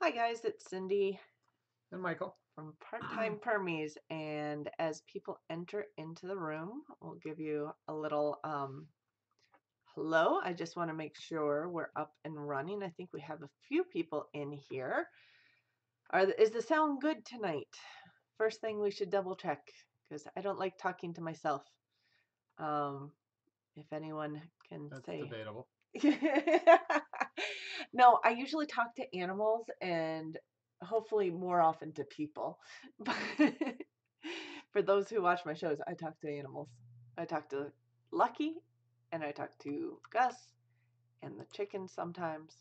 Hi guys, it's Cindy And Michael. from Part-Time Permies, and as people enter into the room, we'll give you a little hello. I just want to make sure we're up and running. I think we have a few people in here. Is the sound good tonight? First thing we should double check because I don't like talking to myself. Um, if anyone can That's say. debatable. No, I usually talk to animals and hopefully more often to people. But for those who watch my shows, I talk to animals. I talk to Lucky and I talk to Gus and the chickens sometimes,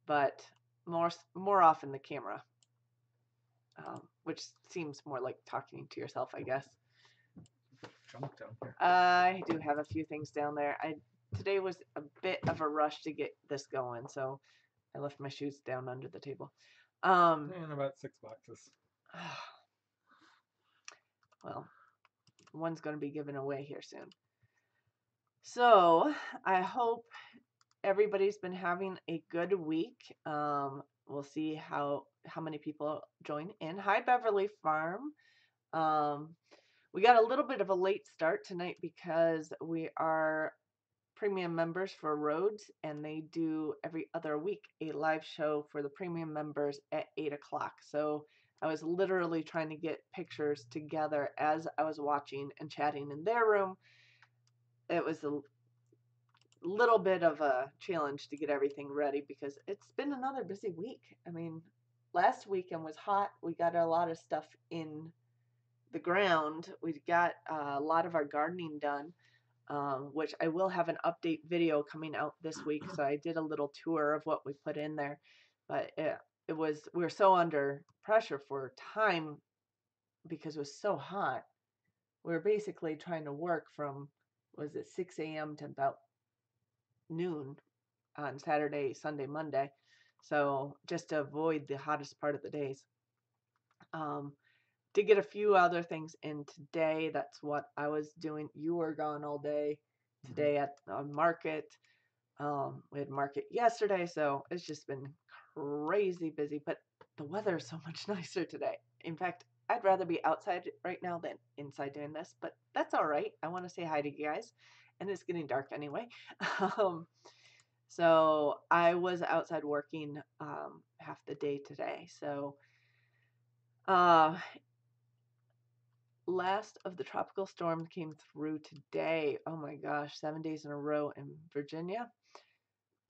but more often the camera, which seems more like talking to yourself, I guess. Junk down here. I do have a few things down there. Today was a bit of a rush to get this going, so I left my shoes down under the table. And about 6 boxes. Well, one's going to be given away here soon. So I hope everybody's been having a good week. We'll see how many people join in. Hi, Beverly Farm. We got a little bit of a late start tonight because we are premium members for Rhodes, and they do every other week a live show for the premium members at 8 o'clock. So I was literally trying to get pictures together as I was watching and chatting in their room. It was a little bit of a challenge to get everything ready because it's been another busy week. I mean, last weekend was hot. We got a lot of stuff in the ground. We got a lot of our gardening done. Which I will have an update video coming out this week. So I did a little tour of what we put in there, but we were so under pressure for time because it was so hot. We were basically trying to work from, was it 6 a.m. to about noon on Saturday, Sunday, Monday. So just to avoid the hottest part of the days. Did get a few other things in today. That's what I was doing. You were gone all day today at the market. We had market yesterday, so it's just been crazy busy. But the weather is so much nicer today. In fact, I'd rather be outside right now than inside doing this, but that's all right. I want to say hi to you guys, and it's getting dark anyway. So I was outside working half the day today. So uh, last of the tropical storm came through today. Oh my gosh, 7 days in a row in Virginia.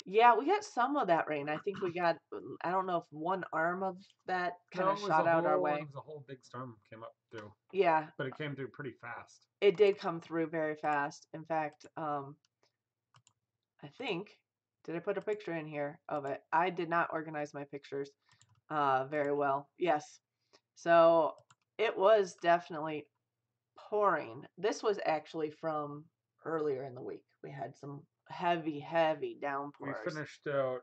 Yeah, we got some of that rain. I think we got, I don't know if one arm of that kind No, of shot out our way. it was a whole big storm came up through. Yeah, But it came through pretty fast. it did come through very fast. In fact, I think, did I put a picture in here of it? I did not organize my pictures very well. Yes. So it was definitely pouring. This was actually from earlier in the week. We had some heavy, heavy We downpours. finished out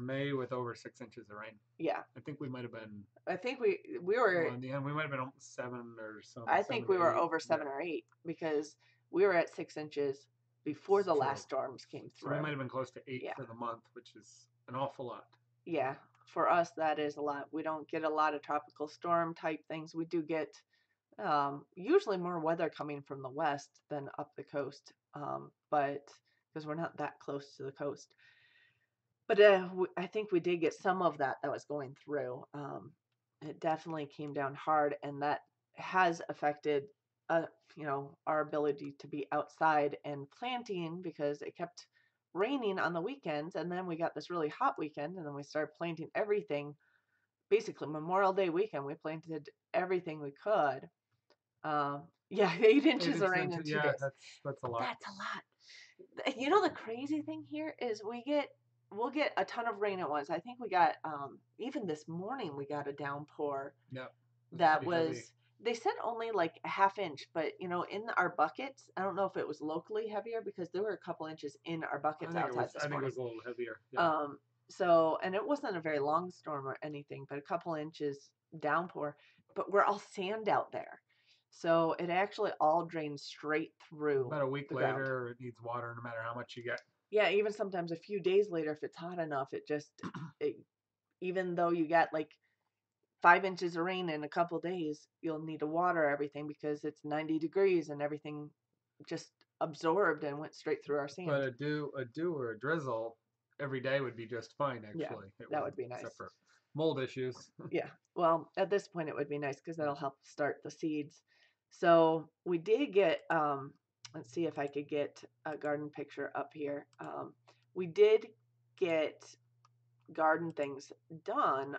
May with over 6 inches of rain. Yeah, I think we might have been, I think we were. well, in the end, we might have been almost 7 or some, I 7 think to we were 8. over Yeah, 7 or 8 because we were at 6 inches before it's the true. last storms came So we through. might have been close to 8 Yeah, for the month, which is an awful lot. yeah. For us, that is a lot. We don't get a lot of tropical storm type things. We do get usually more weather coming from the west than up the coast, but because we're not that close to the coast. But I think we did get some of that was going through. It definitely came down hard, and that has affected, uh, our ability to be outside and planting because it kept raining on the weekends, and then we got this really hot weekend, and then we started planting everything. Basically, Memorial Day weekend, we planted everything we could. Yeah, 8 inches of 8 inches rain in into, 2 yeah, days. that's a lot. That's a lot. You know the crazy thing here is we'll get a ton of rain at once. I think we got even this morning we got a downpour Yeah, it's that pretty heavy. was, they said only like a half inch, but in our buckets, I don't know if it was locally heavier because there were a couple inches in our buckets outside I this think it morning. was a little heavier. Yeah. Um so, and it wasn't a very long storm or anything, but a couple inches downpour, but we're all sand out there. So it actually all drains straight through About a week the ground. later, it needs water no matter how much you get. Yeah, even sometimes a few days later, if it's hot enough, it even though you get like 5 inches of rain in a couple days, you'll need to water everything because it's 90 degrees and everything just absorbed and went straight through our But sand. a dew or a drizzle every day would be just fine. Yeah, Actually, it that would, would be except nice. for mold issues. Yeah. Well, at this point it would be nice because Yeah. that'll help start the seeds. So we did get let's see if I could get a garden picture up here. We did get garden things done.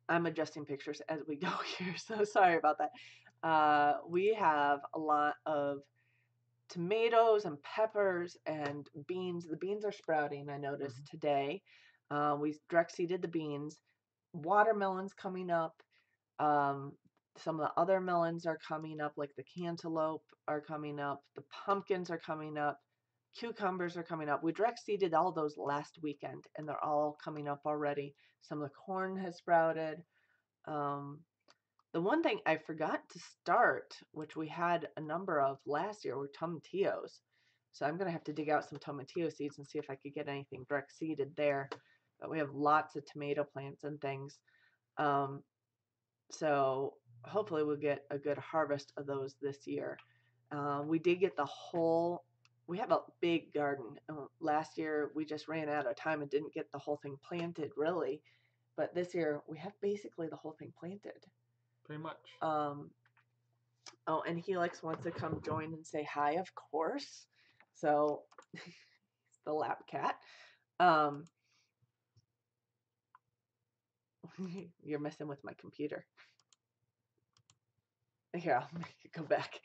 I'm adjusting pictures as we go here, so sorry about that. We have a lot of tomatoes and peppers and beans. The beans are sprouting, I noticed Mhm. today. We direct seeded the beans. Watermelons coming up. Um, some of the other melons are coming up, like the cantaloupe are coming up. The pumpkins are coming up. Cucumbers are coming up. We direct seeded all those last weekend, and they're all coming up already. Some of the corn has sprouted. Um, the one thing I forgot to start, which we had a number of last year, were tomatillos. So I'm going to have to dig out some tomatillo seeds and see if I could get anything direct seeded there. But we have lots of tomato plants and things. Um, so hopefully we'll get a good harvest of those this year. We did get we have a big garden. Last year we just ran out of time and didn't get the whole thing planted really. But this year we have basically the whole thing planted. Pretty much. Um, oh, and Helix wants to come join and say hi, of course. So it's the lab cat. Um, you're messing with my computer. Here, I'll make it come back.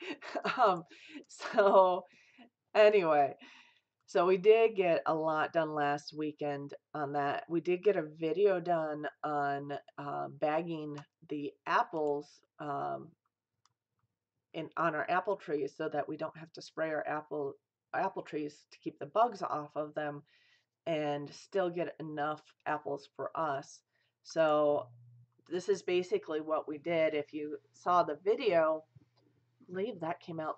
um, so anyway, so we did get a lot done last weekend on that. We did get a video done on bagging the apples on our apple trees so that we don't have to spray our apple trees to keep the bugs off of them and still get enough apples for us. So this is basically what we did. If you saw the video, I believe that came out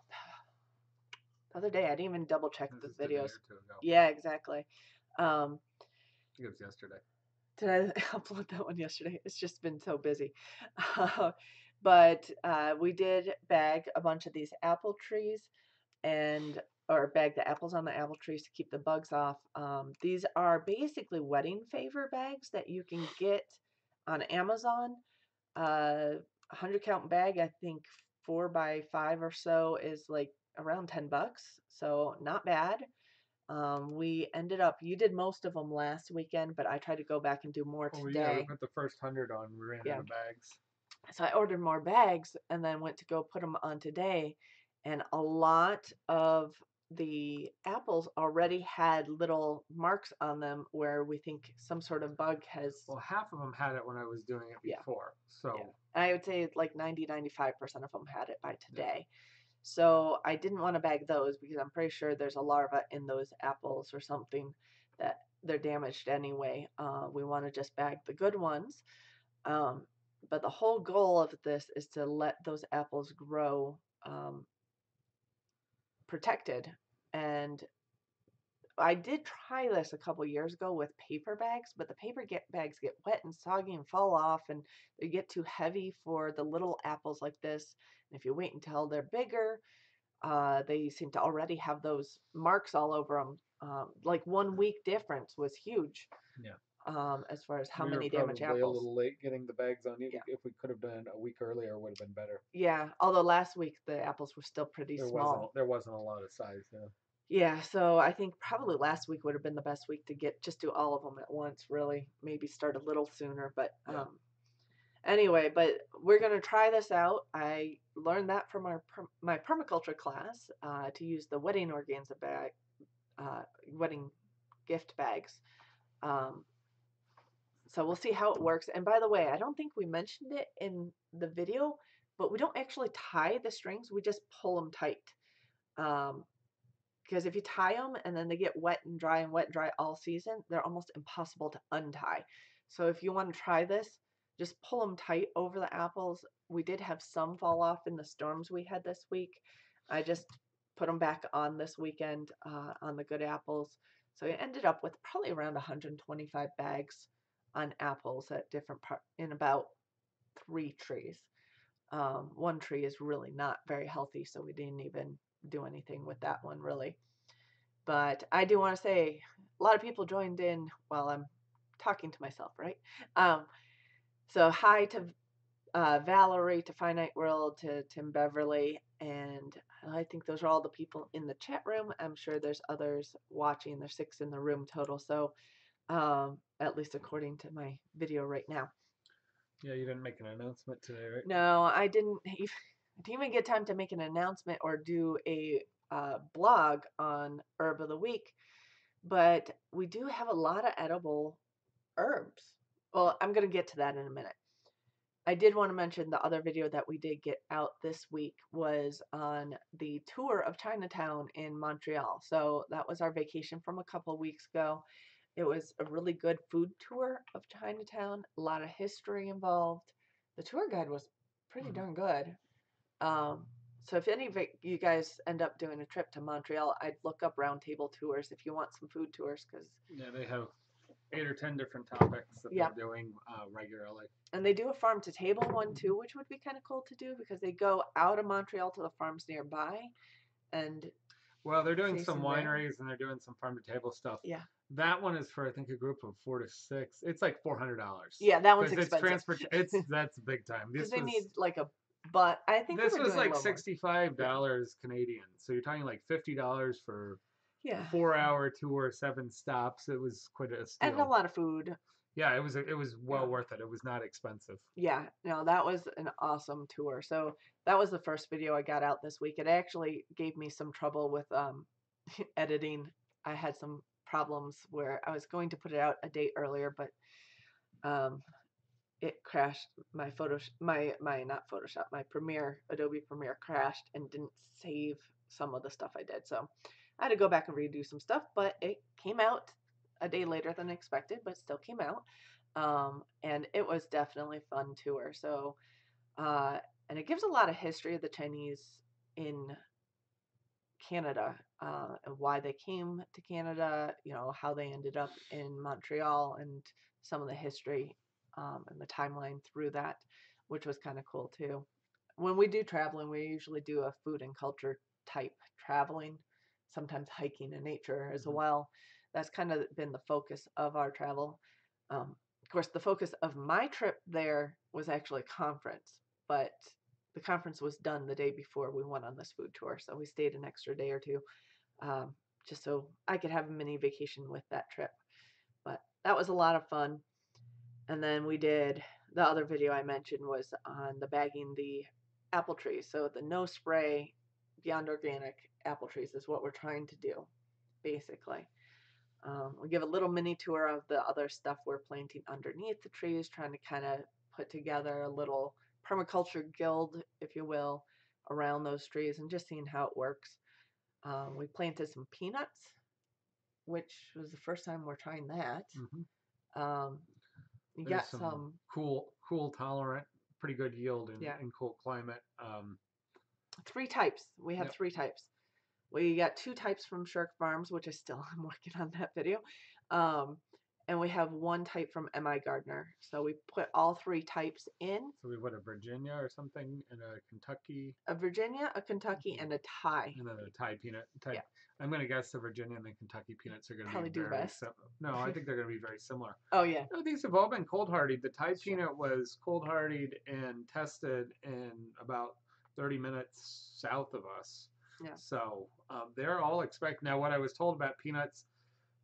the other day. I didn't even double check This the is a day videos. or two ago. Yeah, exactly. Um, I think it was yesterday. did I upload that one yesterday? It's just been so busy. But we did bag a bunch of these apple trees and or bag the apples on the apple trees to keep the bugs off. These are basically wedding favor bags that you can get on Amazon. 100 count bag, I think 4x5 or so is like around $10, so not bad. We ended up, you did most of them last weekend, but I tried to go back and do more Oh yeah, we today. put the first 100 on. We ran out Yeah. of bags. So I ordered more bags and then went to go put them on today. And a lot of the apples already had little marks on them where we think some sort of bug has, Well, half of them had it when I was doing it yeah, before. yeah. So I would say like 90-95% of them had it by yeah. today. So I didn't want to bag those because I'm pretty sure there's a larva in those apples or something that they're damaged anyway. We want to just bag the good ones. Um, but the whole goal of this is to let those apples grow protected. And I did try this a couple years ago with paper bags, but the bags get wet and soggy and fall off, and they get too heavy for the little apples like this. And if you wait until they're bigger, they seem to already have those marks all over them. Like 1 week difference was huge Yeah. as far as how We were many damaged probably a apples. little late getting the bags on. Yeah. Even if we could have done a week earlier, would have been better. Yeah, although last week the apples were still pretty small. There wasn't a lot of size. Yeah. Yeah, so I think probably last week would have been the best week to just do all of them at once, really. Maybe start a little sooner, but Yeah. anyway, but we're going to try this out. I learned that from my permaculture class to use the wedding organza bag, wedding gift bags. Um, so we'll see how it works. And by the way, I don't think we mentioned it in the video, but we don't actually tie the strings. We just pull them tight. Um, because if you tie them and then they get wet and dry all season, they're almost impossible to untie. So if you want to try this, just pull them tight over the apples. We did have some fall off in the storms we had this week. I just put them back on this weekend on the good apples. So I ended up with probably around 125 bags on apples at different in about 3 trees. One tree is really not very healthy, so we didn't even do anything with that one really. But I do want to say a lot of people joined in while I'm talking to myself, right? Um, so hi to Valerie, to Finite World, to Tim Beverly, and I think those are all the people in the chat room. I'm sure there's others watching. There's 6 in the room total, so at least according to my video right now. Yeah, you didn't make an announcement today, right? No, I didn't even get time to make an announcement or do a blog on Herb of the Week, but we do have a lot of edible herbs. Well, I'm going to get to that in a minute. I did want to mention the other video that we did get out this week was on the tour of Chinatown in Montreal. So that was our vacation from a couple weeks ago. It was a really good food tour of Chinatown, a lot of history involved. The tour guide was pretty darn good. So if any of you guys end up doing a trip to Montreal, I'd look up roundtable tours if you want some food tours, because Yeah, they have 8 or 10 different topics that Yep. they're doing regularly. And they do a farm to table one too, which would be kind of cool to do because they go out of Montreal to the farms nearby. And Well, they're doing some tasting there. wineries and they're doing some farm to table stuff. Yeah. That one is for I think a group of 4 to 6. It's like $400. Yeah, that one's Because expensive. That's big time. Because they need like a but I think this they were was doing like low $65 Canadian. So you're talking like $50 for yeah 4-hour tour, 7 stops. It was quite a steal. and a lot of food. Yeah, it was well worth it. It was not expensive. Yeah, no, that was an awesome tour. So that was the first video I got out this week. It actually gave me some trouble with editing. I had some problems where I was going to put it out a day earlier, but it crashed. My not Photoshop, my Adobe Premiere crashed and didn't save some of the stuff I did. So I had to go back and redo some stuff, but it came out a day later than expected, but still came out. And it was definitely a fun tour. So, and it gives a lot of history of the Chinese in Canada, and why they came to Canada, how they ended up in Montreal, and some of the history and the timeline through that, which was kind of cool too. When we do traveling, we usually do a food and culture type traveling, sometimes hiking in nature as well. That's kind of been the focus of our travel. Of course, the focus of my trip there was actually a conference, but the conference was done the day before we went on this food tour, so we stayed an extra day or two, just so I could have a mini vacation with that trip. But that was a lot of fun. And then we did the other video I mentioned was on the bagging the apple trees. So the no spray, beyond organic apple trees is what we're trying to do, basically. We give a little mini tour of the other stuff we're planting underneath the trees, trying to kind of put together a little permaculture guild, if you will, around those trees and just seeing how it works. We planted some peanuts, which was the first time we're trying that. You There's got some cool tolerant, pretty good yield in cold climate. 3 types. We had 3 types. We got 2 types from Shirk Farms, which I still am working on that video. And we have 1 type from M.I. Gardner. So we put all 3 types in. So we put a Virginia or something and a Kentucky. A Virginia, a Kentucky, and a Thai. And then a Thai peanut. Yeah. I'm going to guess the Virginia and the Kentucky peanuts are going to Probably be very similar. No, I think they're going to be very similar. Oh, yeah. No, these have all been cold hardied. The Thai peanut was cold hardied and tested in about 30 minutes south of us. Yeah. So they're all expect. Now, what I was told about peanuts,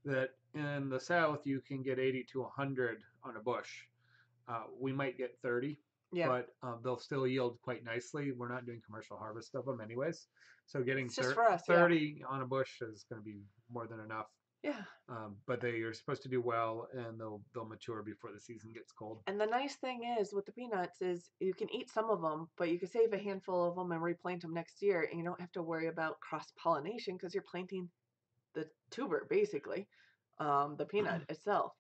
that in the south you can get 80 to 100 on a bush. We might get 30, but they'll still yield quite nicely. We're not doing commercial harvest of them anyways. So getting 30 on a bush is going to be more than enough. Yeah. But they are supposed to do well, and they'll mature before the season gets cold. And the nice thing is with the peanuts is you can eat some of them, but you can save a handful of them and replant them next year, and you don't have to worry about cross pollination because you're planting the tuber basically, the peanut itself.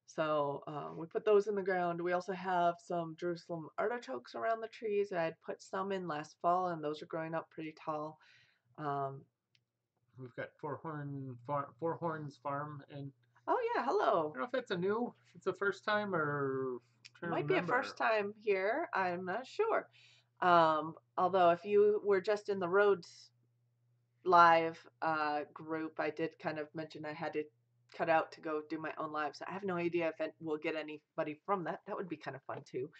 So we put those in the ground. We also have some Jerusalem artichokes around the trees. I had put some in last fall, and those are growing up pretty tall. We've got Four Horns Farm, and Oh yeah, I hello. don't know if that's if it's the first time or I'm trying to Might be a remember. first time here. I'm not sure. Although if you were just in the roads live group, I did kind of mention I had to cut out to go do my own live. So I have no idea if we'll get anybody from that. That would be kind of fun too.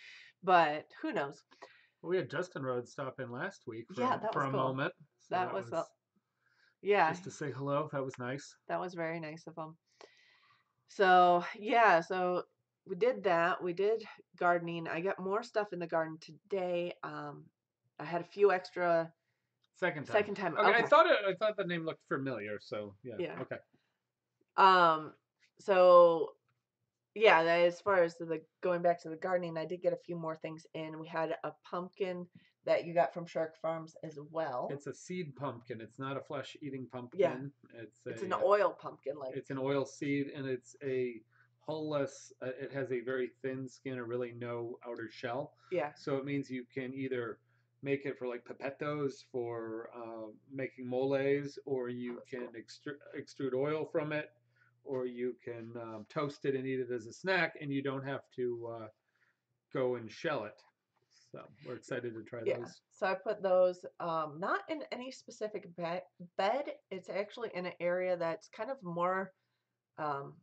But who knows? Well, we had Justin Rhodes stop in last week Yeah, that for was a cool. moment, so That that was was yeah, just to say hello. That was nice. that was very nice of them. So yeah, so we did that. We did gardening. I got more stuff in the garden today. I had a few extra Second time. second time. Okay, Okay. I thought the name looked familiar, so yeah. Yeah. Okay. Um, so yeah, as far as the going back to the gardening, I did get a few more things in. We had a pumpkin that you got from Shark Farms as well. It's a seed pumpkin. It's not a flesh-eating Yeah, pumpkin. it's an oil pumpkin, It's an oil seed, and it's a hullless. It has a very thin skin, or really no outer shell. Yeah. So it means you can either make it for like pepettos for making moles, or you can Cool. extrude oil from it, or you can toast it and eat it as a snack, and you don't have to go and shell it. So we're excited to try Yeah. those. So I put those not in any specific bed. It's actually in an area that's kind of more um,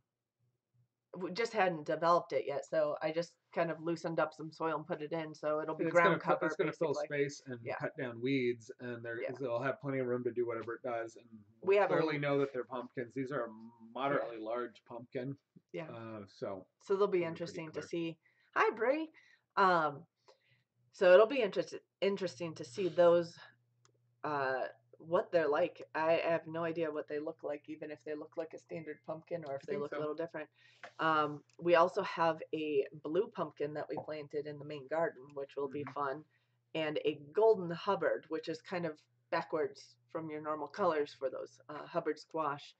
we just hadn't developed it yet. So I just kind of loosened up some soil and put it in. So it'll be And ground it's cover gonna fill basically. space and Yeah. cut down weeds, and Yeah. they'll have plenty of room to do whatever it does. And we We have a clearly know that they're pumpkins. These are a yeah. moderately large pumpkin, Yeah. so So they'll be they'll be pretty interesting to clear. see. Hi, Bree. Um, so it'll be interesting to see those uh what they're like. I have no idea what they look like, even if they look like a standard pumpkin or if I they think look a so. little different. We also have a blue pumpkin that we planted in the main garden, which will be fun, and a golden Hubbard, which is kind of backwards from your normal colors for those Hubbard squash.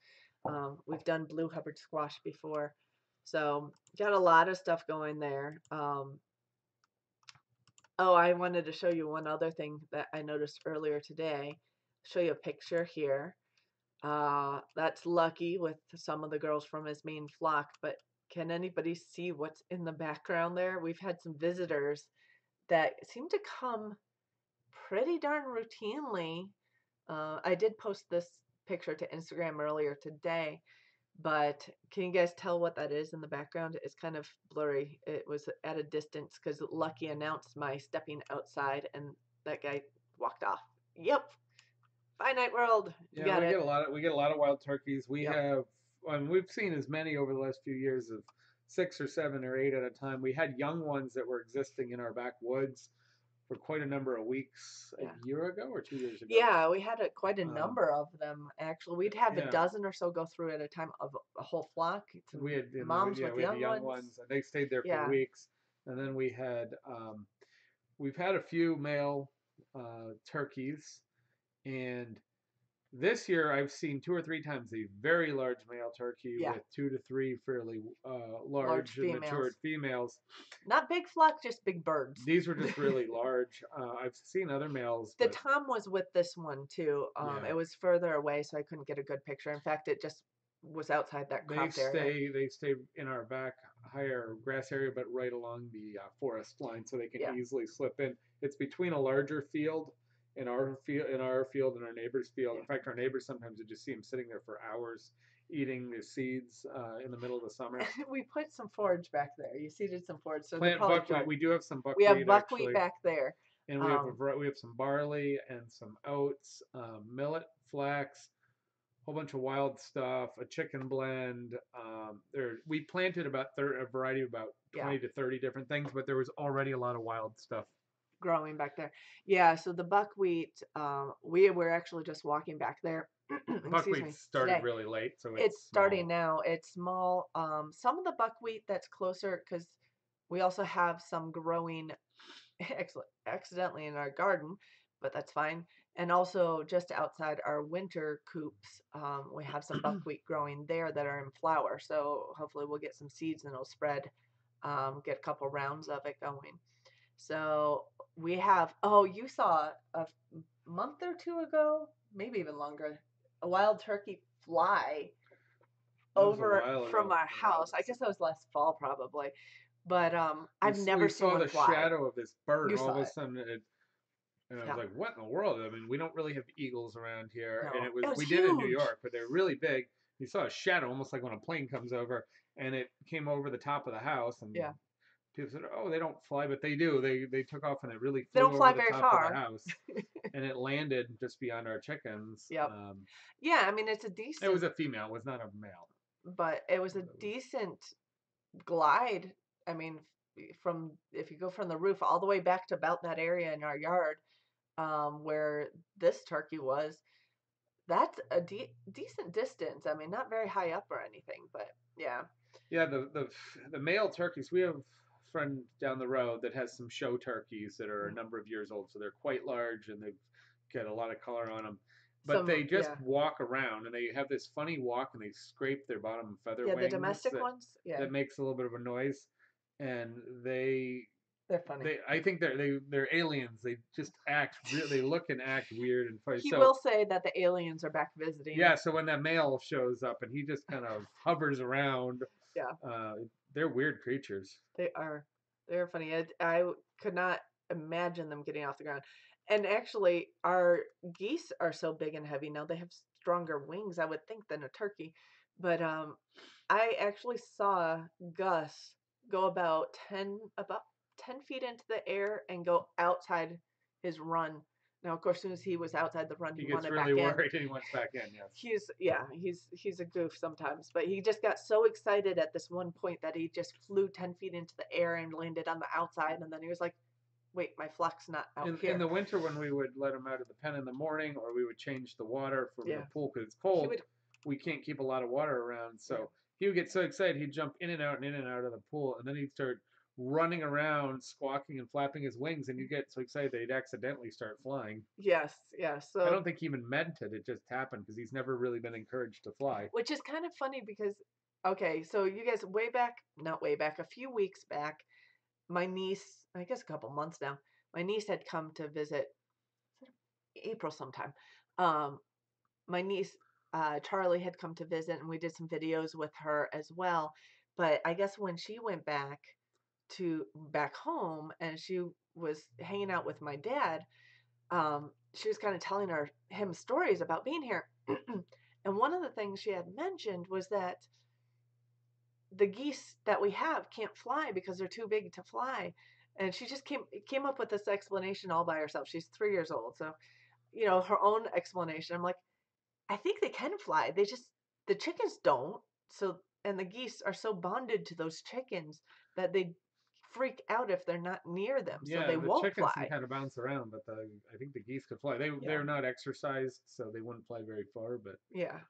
We've done blue Hubbard squash before, so got a lot of stuff going there. Oh, I wanted to show you one other thing that I noticed earlier today. Show you a picture here. That's Lucky with some of the girls from his main flock, but can anybody see what's in the background there? We've had some visitors that seem to come pretty darn routinely. I did post this picture to Instagram earlier today, but can you guys tell what that is in the background? It's kind of blurry. It was at a distance because Lucky announced my stepping outside and that guy walked off. Yep. Finite World. You Yeah, got it. we get a lot of wild turkeys. Yep. We've seen as many over the last few years of 6 or 7 or 8 at a time. We had young ones that were existing in our backwoods for quite a number of weeks Yeah. a year ago or 2 years ago. Yeah, we had quite a Um, number of them actually. We'd have a yeah, dozen or so go through at a time of a whole flock. we Some had moms with we had the young young ones. ones, and they stayed there for Yeah. weeks. And then we've had a few male turkeys, and this year I've seen 2 or 3 times a very large male turkey Yeah. with 2 to 3 fairly Large large females. matured females. Not big flock, just big birds. These were just really large. I've seen other males, The but Tom was with this one too. yeah, It was further away, so I couldn't get a good picture. In fact, it just was outside that cropped area. they stay in our back higher grass area, but right along the forest line, so they can Yeah. easily slip in. It's between a larger field in our field and our neighbor's field. Yeah. In fact, our neighbors sometimes would just see them sitting there for hours eating the seeds in the middle of the summer. We put some forage back there. You seeded some forage, so they're Plant probably buckwheat. dry. We do have some We have buckwheat buckwheat actually, back there. and we have some barley and some oats, millet, flax, whole bunch of wild stuff, a chicken blend. We planted a variety of about Yeah. 20 to 30 different things, but there was already a lot of wild stuff Growing back there. Yeah, so the buckwheat, we were actually just walking back there. Excuse Buckwheat me. started Today. really late, so It's it's starting small. now. It's small. Some of the buckwheat that's closer, because we also have some growing accidentally in our garden, but that's fine. And also just outside our winter coops, we have some buckwheat growing there that are in flower. So hopefully we'll get some seeds and it'll spread. Get a couple rounds of it going. So we have. Oh, you saw a month or two ago, maybe even longer. a wild turkey fly That was a over while from ago. our house. I guess that was last fall probably, but I've We never seen saw one the fly. shadow of this bird, You and all of saw a it. sudden and I was Yeah. like, "What in the world?" I mean, we don't really have eagles around here, and No, it was we did in New huge. York, but they're really big. You saw a shadow, almost like when a plane comes over, and it came over the top of the house, and Yeah. people said, "Oh, they don't fly," but they do. They took off and it really They flew don't over fly the very top of the far. house, and it landed just beyond our chickens. Yep. Yeah, I mean it's a It was decent, a female, it was not a male. but it was a decent glide. I mean, from if you go from the roof all the way back to about that area in our yard, where this turkey was, that's a decent distance. I mean, not very high up or anything, but yeah. Yeah, the male turkeys. We have a friend down the road that has some show turkeys that are a number of years old, so they're quite large and they've got a lot of color on them. But Some, they just yeah, walk around and they have this funny walk and they scrape their bottom feather yeah, the wings domestic ones, yeah, that makes a little bit of a noise, and they're funny. they I think they're aliens. They just they look and act weird and funny. He So will say that the aliens are back visiting. yeah, so when that male shows up and he just kind of hovers around, Yeah, uh, they're weird creatures. they are. They're funny. I could not imagine them getting off the ground. And actually, our geese are so big and heavy now. They have stronger wings, I would think, than a turkey. But I actually saw Gus go about 10 feet into the air and go outside his run. Now, of course, as soon as he was outside the run, He he gets wanted really back in. worried and he wants back in. Yes. He's a goof sometimes, but he just got so excited at this one point that he just flew 10 feet into the air and landed on the outside, and then he was like, "Wait, my flock's not out In here." the winter, when we would let him out of the pen in the morning, or we would change the water from the Yeah, pool because it's he cold, would. we can't keep a lot of water around. Yeah, So he would get so excited he'd jump in and out and in and out of the pool, and then he'd start running around, squawking and flapping his wings, and you'd get so excited that he'd accidentally start flying. yes, yes. I So, don't think he even meant it; it just happened because he's never really been encouraged to fly. which is kind of funny because, okay, so you guys way back, not way back, a few weeks back, my niece, I guess a couple months now, my niece had come to visit April sometime. Um, my niece Charlie had come to visit, and we did some videos with her as well. But I guess when she went back home, and she was hanging out with my dad, she was kind of telling him stories about being here. And one of the things she had mentioned was that the geese that we have can't fly because they're too big to fly. And she just came up with this explanation all by herself. She's 3 years old, so her own explanation. I'm like, I think they can fly. The chickens don't. So, and the geese are so bonded to those chickens that they freak out if they're not near them. So Yeah, they the won't chickens can fly. kind of bounce around, but I think the geese could fly. Yeah. They're not exercised, so they wouldn't fly very far. But Yeah.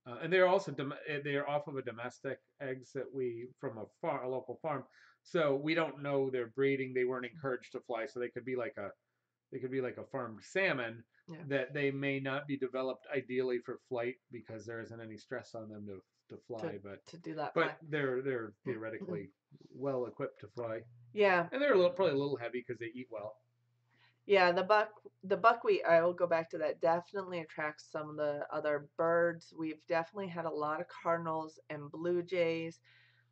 and they're also they're off of a domestic eggs that we from a local farm, so we don't know their breeding. They weren't encouraged to fly, so they could be like a farmed salmon Yeah. that they may not be developed ideally for flight because there isn't any stress on them to fly. To do that fly. But they're theoretically well equipped to fly, Yeah. and they're probably a little heavy because they eat well. Yeah, the buckwheat, I will go back to that, definitely attracts some of the other birds. We've definitely had a lot of cardinals and blue jays.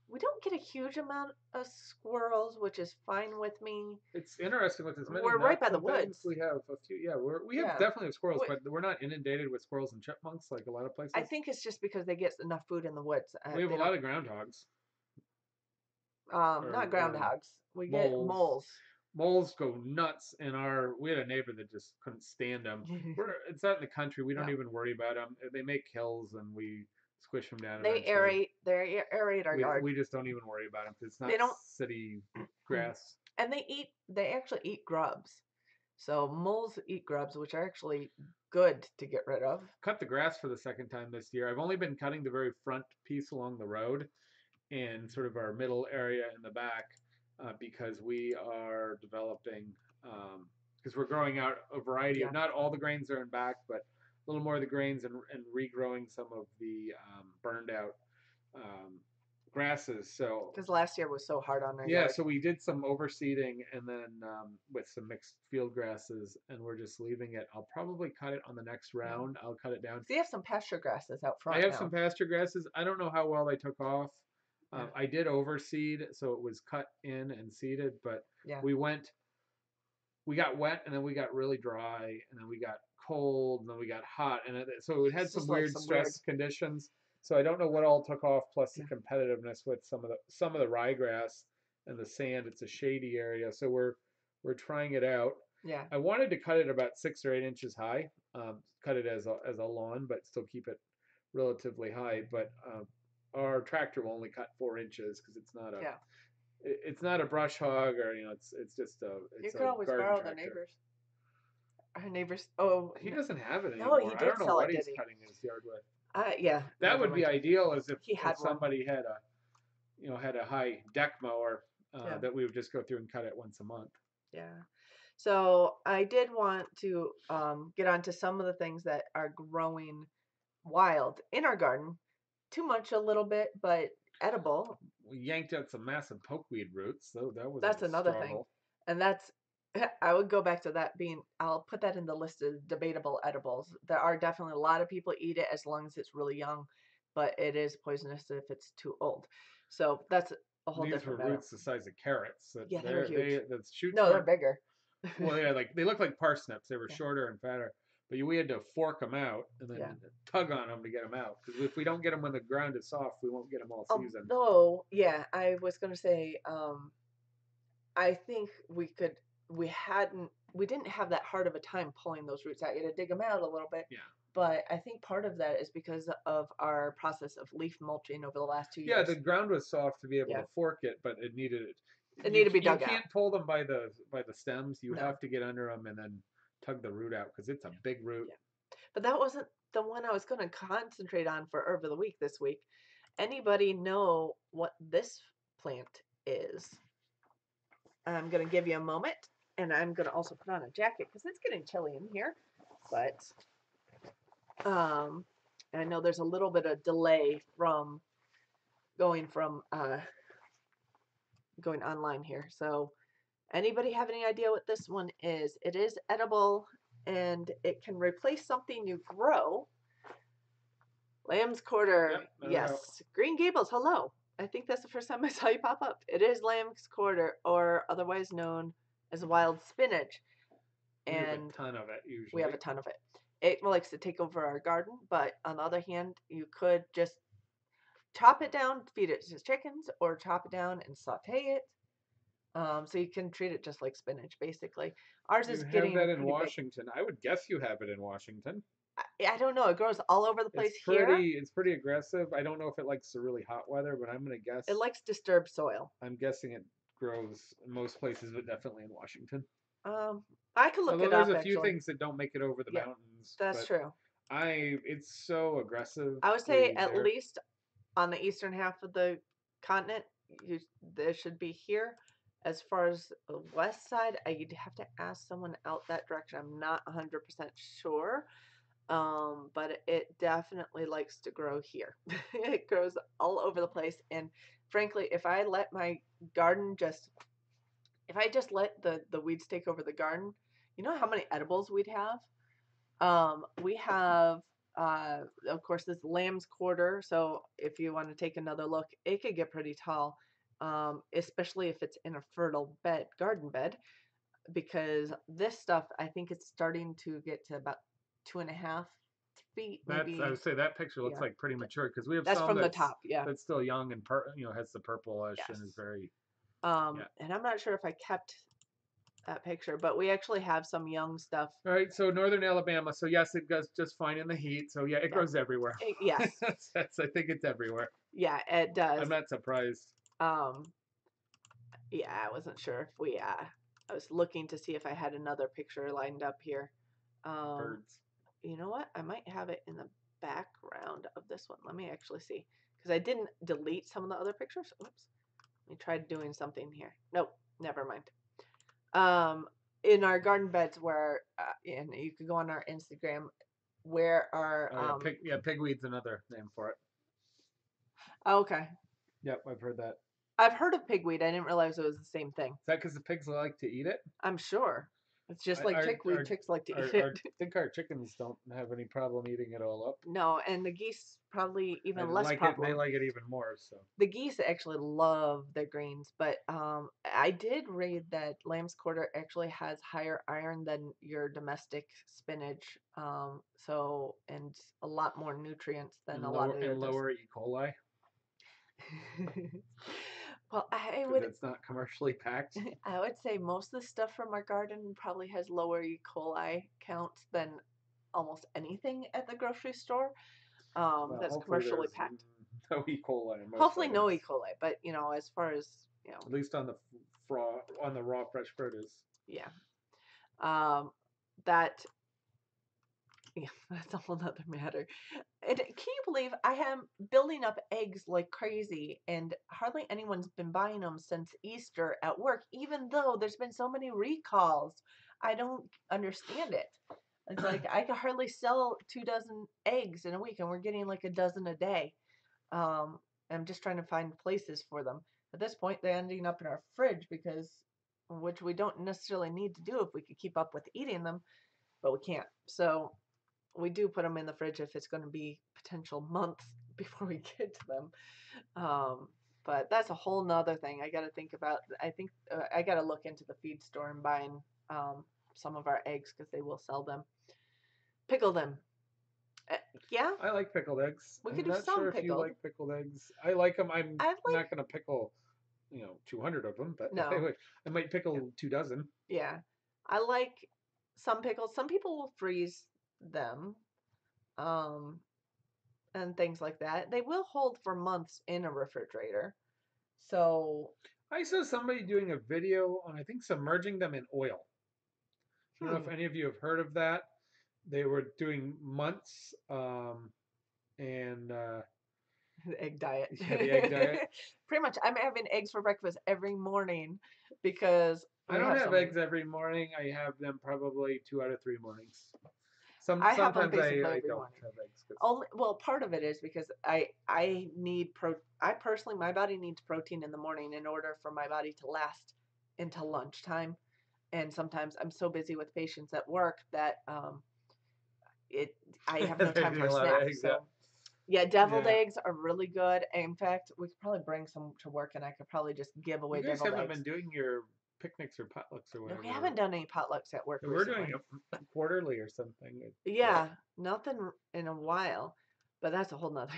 We don't get a huge amount of squirrels, which is fine with me. It's interesting with as many We're right by nuts the and things. woods. We have a few. Yeah, we have Yeah. definitely have squirrels, We, but we're not inundated with squirrels and chipmunks like a lot of I places. think it's just because they get enough food in the woods. We have a They lot don't, of groundhogs not or groundhogs. We get moles. moles. Moles go nuts in our. We had a neighbor that just couldn't stand them. It's out in the country. We don't Yeah. even worry about them. They make hills and we squish them down They eventually. aerate our yard. We just don't even worry about them because it's not They don't, city grass. and they actually eat grubs. So moles eat grubs, which are actually good to get rid of. Cut the grass for the second time this year. I've only been cutting the very front piece along the road and sort of our middle area in the back because we are developing because we're growing out a variety of Yeah. not all the grains are in back, but a little more of the grains and regrowing some of the burned out um, grasses. So because last year was so hard on our yeah, yard. so we did some overseeding and then with some mixed field grasses, and we're just leaving it. I'll probably cut it on the next round. I'll cut it down. So you have some pasture grasses out I front have now. some pasture grasses. I don't know how well they took off. Yeah. I did overseed, so it was cut in and seeded, but Yeah. we got wet and then we got really dry and then we got cold and then we got hot so it had It's some just like weird some stress conditions. So I don't know what all took off. Plus the competitiveness with some of the ryegrass and the sand. It's a shady area, so we're trying it out. Yeah. I wanted to cut it about 6 or 8 inches high, cut it as a lawn, but still keep it relatively high. But our tractor will only cut 4 inches because it's not a brush hog or it's just You it's could a always garden borrow tractor. the neighbors. Our neighbors. Oh, He doesn't have it no, anymore. he I did don't know sell what it, did he's he? cutting his yard with. Yeah. That would be ideal, as if, he had one. somebody had had a high deck mower Yeah. that we would just go through and cut it once a month. Yeah. So I did want to get onto some of the things that are growing wild in our garden. Too much a little bit, but edible. We yanked out some massive pokeweed roots, so that was That's a another thing. struggle. And that's I would go back to that being I'll put that in the list of debatable edibles. There are definitely a lot of people eat it as long as it's really young, but it is poisonous if it's too old. So that's a whole These different were matter. roots the size of carrots. Yeah, they were huge. The shoots No, they're bigger. well, yeah, like they look like parsnips. They were shorter and fatter, but we had to fork them out and then tug on them to get them out. Because if we don't get them when the ground is soft, we won't get them all season. Although, yeah, I was gonna say, I think we didn't have that hard of a time pulling those roots out. You had to dig them out a little bit. Yeah. But I think part of that is because of our process of leaf mulching over the last 2 years. Yeah, the ground was soft to be able to fork it, but it needed to be dug out. You can't pull them by the stems. You have to get under them and then tug the root out because it's a big root. Yeah. But that wasn't the one I was going to concentrate on for Herb of the Week this week. Anybody know what this plant is? I'm going to give you a moment, and I'm going to also put on a jacket because it's getting chilly in here. But I know there's a little bit of delay from going online here. So anybody have any idea what this one is? It is edible and it can replace something you grow. Lamb's quarter. Yep, yes. Green Gables, hello. I think that's the first time I saw you pop up. It is lamb's quarter, or otherwise known as wild spinach. And we have a ton of it usually. We have a ton of it. It likes to take over our garden, but on the other hand, you could just chop it down, feed it to chickens, or chop it down and saute it. So you can treat it just like spinach, basically. Ours is getting that in Washington. Big. I would guess you have it in Washington. I don't know. It grows all over the place here. It's pretty aggressive. I don't know if it likes the really hot weather, but I'm going to guess. It likes disturbed soil. I'm guessing it grows in most places, but definitely in Washington. I could look it up. There's a few things that don't make it over the mountains. That's true. It's so aggressive. I would say at least on the eastern half of the continent, there should be here. As far as the west side, you'd have to ask someone out that direction. I'm not 100% sure. But it definitely likes to grow here. It grows all over the place. And frankly, if I let my garden if I just let the weeds take over the garden, you know how many edibles we'd have? We have, of course, this lamb's quarter. So if you want to take another look, it could get pretty tall, especially if it's in a fertile garden bed, because this stuff, I think it's starting to get to about 2.5 feet. Maybe. I would say that picture looks like pretty mature because we have that's some from the top, that's still young and has the purplish and is very. And I'm not sure if I kept that picture, but we actually have some young stuff. All right, so northern Alabama. So yes, it does just fine in the heat. So yeah, it grows everywhere. Yes, I think it's everywhere. Yeah, it does. I'm not surprised. Yeah, I wasn't sure if we. I was looking to see if I had another picture lined up here. Birds. You know what? I might have it in the background of this one. Let me actually see, because I didn't delete some of the other pictures. Oops. Let me try doing something here. Nope, never mind. In our garden beds, where and you could go on our Instagram, where our pigweed's another name for it. Okay. Yep, I've heard that. I've heard of pigweed. I didn't realize it was the same thing. Is that because the pigs like to eat it? I'm sure. It's just like chickweed. Chicks like to eat I it. think our chickens don't have any problem eating it all up. No, and the geese probably I even less like it. They problem. like it even more. So The geese actually love their greens, but I did read that lamb's quarter actually has higher iron than your domestic spinach, so and a lot more nutrients than a lot of the others. lower E. coli. Well, because it's not commercially packed. I would say most of the stuff from our garden probably has lower E. coli counts than almost anything at the grocery store. Well, That's commercially packed. No E. coli. In most Hopefully, items. no E. coli, but as far as at least on the raw fresh produce. Yeah. That yeah, that's a whole nother matter. And can you believe I am building up eggs like crazy, and hardly anyone's been buying them since Easter at work, even though there's been so many recalls. I don't understand it. It's like I can hardly sell 2 dozen eggs in a week, and we're getting like a dozen a day. I'm just trying to find places for them. At this point, they're ending up in our fridge which we don't necessarily need to do if we could keep up with eating them, but we can't. So we do put them in the fridge if it's going to be potential months before we get to them. But that's a whole nother thing I got to think about. I think I got to look into the feed store and buying some of our eggs because they will sell them. Pickle them. Yeah. I like pickled eggs. We could I'm do not some sure if you pickled. like pickled eggs. I like them. I'm I like. not going to pickle, 200 of them, but No. I might pickle 2 dozen. Yeah. I like some pickles. Some people will freeze them. And things like that. They will hold for months in a refrigerator. So I saw somebody doing a video on, I think, submerging them in oil. I don't know if any of you have heard of that. They were doing months, and the egg diet. Yeah, the egg diet. Pretty much, I'm having eggs for breakfast every morning because I don't have eggs every morning. I have them probably 2 out of 3 mornings. I have them Sometimes basically I every don't morning. have eggs. Well, part of it is because I need I personally, my body needs protein in the morning in order for my body to last until lunchtime. And sometimes I'm so busy with patients at work that I have no time for a snack. Eggs, so yeah, deviled eggs are really good. In fact, we could probably bring some to work, and I could probably just give away deviled eggs. You guys haven't been doing your picnics or potlucks or whatever. No, we haven't done any potlucks at work recently. We're doing it quarterly or something. Yeah, nothing in a while, but that's a whole nother.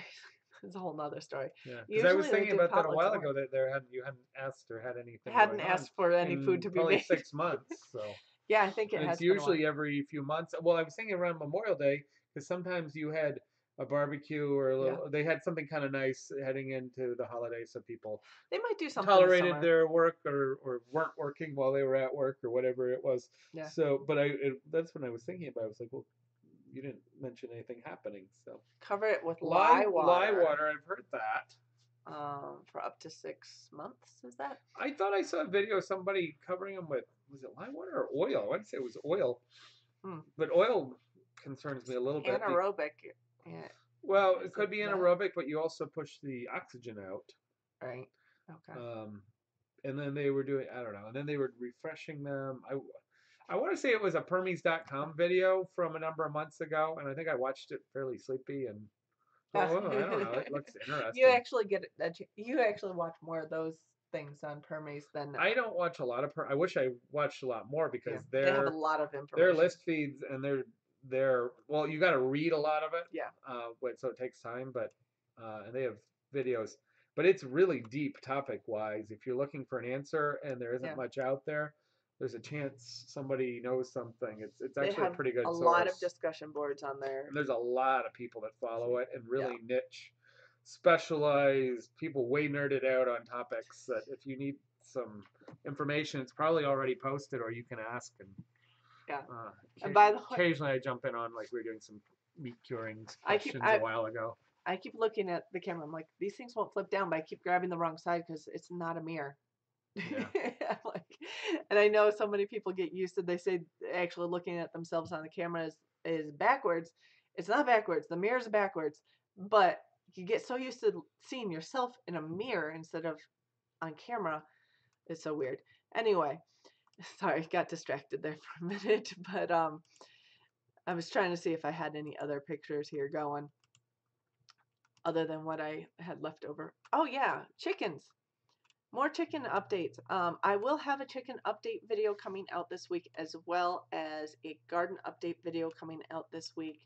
It's a whole nother story. Yeah, because I was thinking about that a while ago that you hadn't asked or had anything. Hadn't asked for any food to be probably made. 6 months. So yeah, I think it's usually every few months. Well, I was thinking around Memorial Day because sometimes you had a barbecue or they had something kind of nice heading into the holiday, so people they might do something tolerated their work or weren't working while they were at work or whatever it was. Yeah. So, but that's when I was thinking about it. I was like, well, you didn't mention anything happening, so cover it with lye water. Lye water, I've heard that. For up to 6 months, is that? I thought I saw a video of somebody covering them with, was it lye water or oil? I want to say it was oil, but oil concerns me a little bit. Anaerobic. Yeah. Well, it could be anaerobic, but you also push the oxygen out. Right. Okay. And then they were doing, I don't know, and then they were refreshing them. I want to say it was a Permies.com video from a number of months ago, and I think I watched it fairly sleepy and I don't know. It looks interesting. You actually get it. You actually watch more of those things on Permies than I don't watch a lot of I wish I watched a lot more because they have a lot of information. Their list feeds and they're well, you got to read a lot of it. Yeah. So it takes time, but and they have videos, but it's really deep topic wise. If you're looking for an answer and there isn't much out there, there's a chance somebody knows something. It's actually a pretty good source. A lot of discussion boards on there. And there's a lot of people that follow it and really niche, specialized people way nerded out on topics that if you need some information, it's probably already posted or you can ask. And and by the way, occasionally I jump in on like we were doing some meat curing questions a while ago. I keep looking at the camera. I'm like, these things won't flip down, but I keep grabbing the wrong side because it's not a mirror. Yeah. And I know so many people get used to, they say actually looking at themselves on the camera is backwards. It's not backwards. The mirror's backwards, but you get so used to seeing yourself in a mirror instead of on camera. It's so weird. Anyway, sorry, got distracted there for a minute, but I was trying to see if I had any other pictures here going other than what I had left over. Oh yeah, chickens. More chicken updates. I will have a chicken update video coming out this week, as well as a garden update video coming out this week.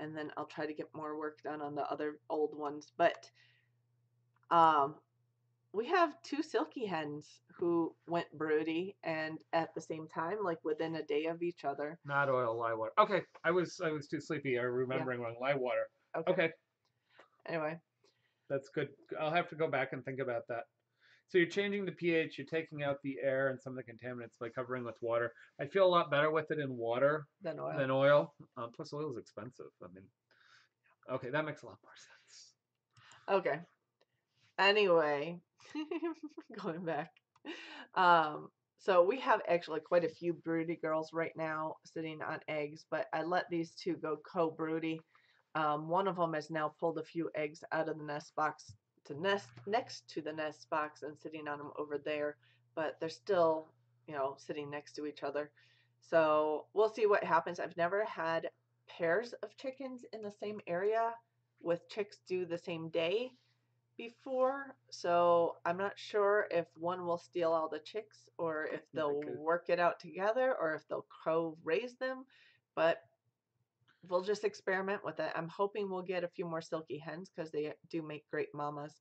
And then I'll try to get more work done on the other old ones. But um, we have two silky hens who went broody, and at the same time, like within a day of each other. Not oil, lye water. Okay, I was too sleepy. I Yeah. remembering wrong. Lye water. Okay. Okay, Anyway, that's good. I'll have to go back and think about that. So you're changing the pH, you're taking out the air and some of the contaminants by covering with water. I feel a lot better with it in water then oil. than oil. Plus, oil is expensive. I mean, okay, that makes a lot more sense. Okay. Anyway, going back. So we have actually quite a few broody girls right now sitting on eggs, but I let these two go co-broody. One of them has now pulled a few eggs out of the nest box to nest next to the nest box and sitting on them over there, but they're still, sitting next to each other. So we'll see what happens. I've never had pairs of chickens in the same area with chicks due the same day before, so I'm not sure if one will steal all the chicks or if they'll work it out together or if they'll co-raise them, but we'll just experiment with it. I'm hoping we'll get a few more silky hens because they do make great mamas,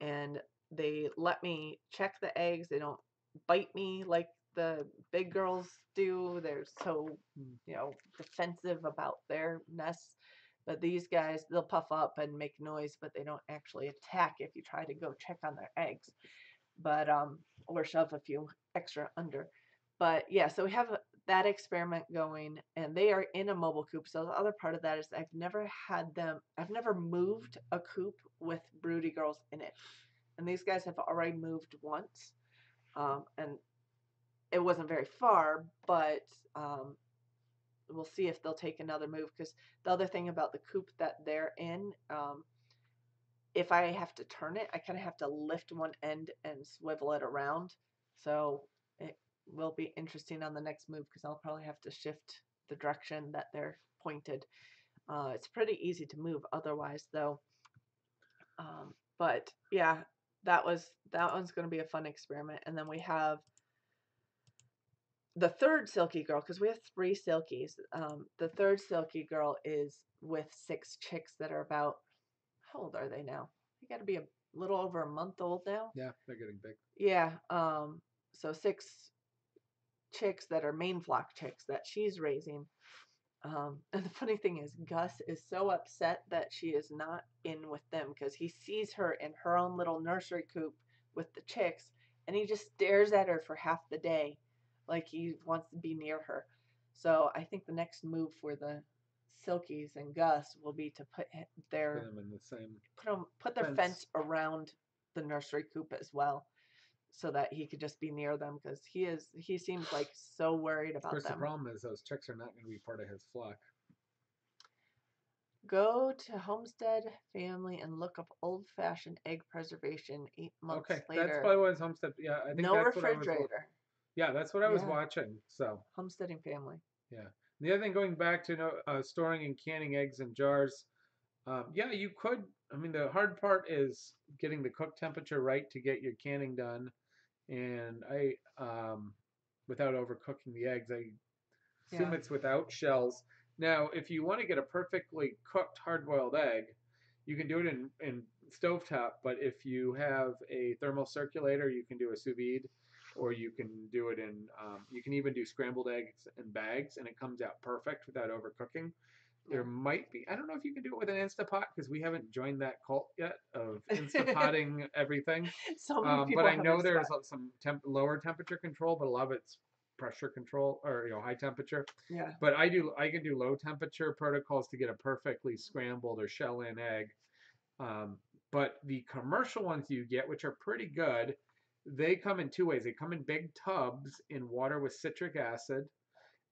and they let me check the eggs. They don't bite me like the big girls do. They're so, defensive about their nests. But these guys, they'll puff up and make noise, but they don't actually attack if you try to go check on their eggs. But or shove a few extra under. But yeah, so we have that experiment going, and they are in a mobile coop. So the other part of that is I've never moved a coop with broody girls in it. And these guys have already moved once. And it wasn't very far, but we'll see if they'll take another move, because the other thing about the coop that they're in, if I have to turn it, I kind of have to lift one end and swivel it around. So it will be interesting on the next move, because I'll probably have to shift the direction that they're pointed. It's pretty easy to move otherwise, though. But yeah, that one's going to be a fun experiment. And then we have the third silky girl, because we have 3 silkies. The third silky girl is with 6 chicks that are about, how old are they now? They got to be a little over a month old now. Yeah, they're getting big. Yeah. So 6 chicks that are main flock chicks that she's raising. And the funny thing is, Gus is so upset that she is not in with them, because he sees her in her own little nursery coop with the chicks, and he just stares at her for half the day like he wants to be near her. So I think the next move for the Silkies and Gus will be to put them in the same put their fence around the nursery coop as well, so that he could just be near them, because he seems like so worried about them. Of course, the problem is those chicks are not going to be part of his flock. Go to Homestead Family and look up old-fashioned egg preservation 8 months later. Okay, that's probably what his Homestead. Yeah, I think no that's refrigerator. What I was, yeah, that's what I was watching. So Homesteading Family. Yeah. The other thing, going back to storing and canning eggs in jars. Yeah, you could. I mean, the hard part is getting the cook temperature right to get your canning done, and without overcooking the eggs, I assume it's without shells. Now, if you want to get a perfectly cooked hard-boiled egg, you can do it in stovetop. But if you have a thermal circulator, you can do a sous vide, or you can do it in. You can even do scrambled eggs in bags, and it comes out perfect without overcooking. There might be. I don't know if you can do it with an Instapot, because we haven't joined that cult yet of Instapotting everything. So many people but I know there's some lower temperature control, but a lot of it's pressure control, or high temperature. Yeah. But I can do low temperature protocols to get a perfectly scrambled or shell in egg. But the commercial ones you get, which are pretty good, they come in 2 ways. They come in big tubs in water with citric acid,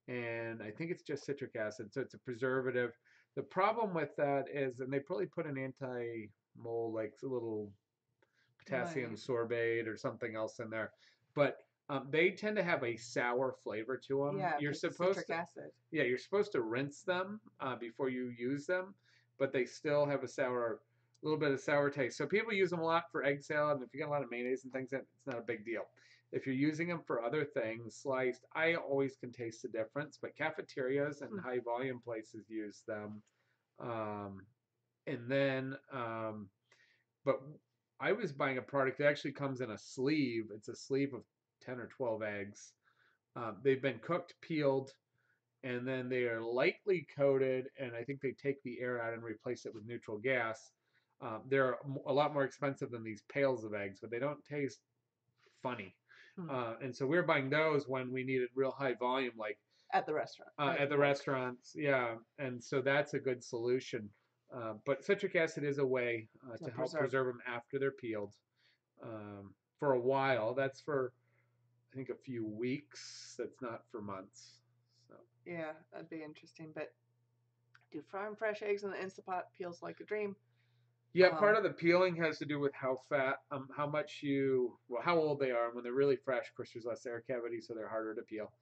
and I think it's just citric acid, so it's a preservative. The problem with that is, and they probably put an mold, like a little potassium Right. sorbate or something else in there. But they tend to have a sour flavor to them. Yeah, You're because of supposed citric to, acid. yeah, you're supposed to rinse them before you use them, but they still have a little bit of sour taste. So people use them a lot for egg salad, and if you get a lot of mayonnaise and things, it's not a big deal. If you're using them for other things, sliced, I always can taste the difference. But cafeterias and Hmm. high volume places use them. Um, and then, but I was buying a product that actually comes in a sleeve. It's a sleeve of 10 or 12 eggs. They've been cooked, peeled, and then they are lightly coated, and I think they take the air out and replace it with neutral gas. They're a lot more expensive than these pails of eggs, but they don't taste funny. Hmm. And so we were buying those when we needed real high volume, like At the restaurant. at the Work. restaurants. Yeah, and so that's a good solution. But citric acid is a way To to help preserve. preserve them after they're peeled for a while. That's for I think a few weeks. That's not for months. So Yeah, that'd be interesting. But do farm fresh eggs in the Instapot peels like a dream. yeah, part of the peeling has to do with how much well, how old they are. When they're really fresh, of course, there's less air cavity, so they're harder to peel.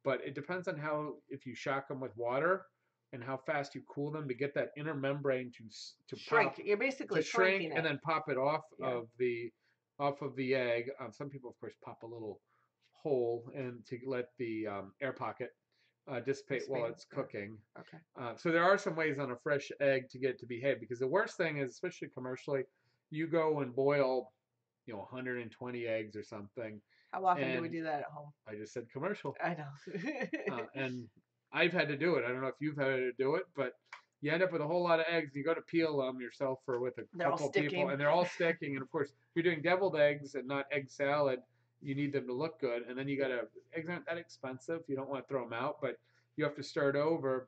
But it depends on if you shock them with water and how fast you cool them to get that inner membrane to Shrink. pop, You're to basically shrink, shrinking and it. then pop it off Yeah. off of the egg. Some people, of course, pop a little hole and to let the air pocket dissipate while Expand. it's cooking. Okay. So there are some ways on a fresh egg to get it to behave because the worst thing is, especially commercially, you go and boil, 120 eggs or something, How often do we and do that at home? I just said commercial, I know. and I've had to do it. I don't know if you've had to do it, but you end up with a whole lot of eggs. You go to peel them yourself or with a They're all couple people, sticking. and they're all sticking. And of course, if you're doing deviled eggs and not egg salad, you need them to look good. And then you got to eggs aren't that expensive. You don't want to throw them out, but you have to start over.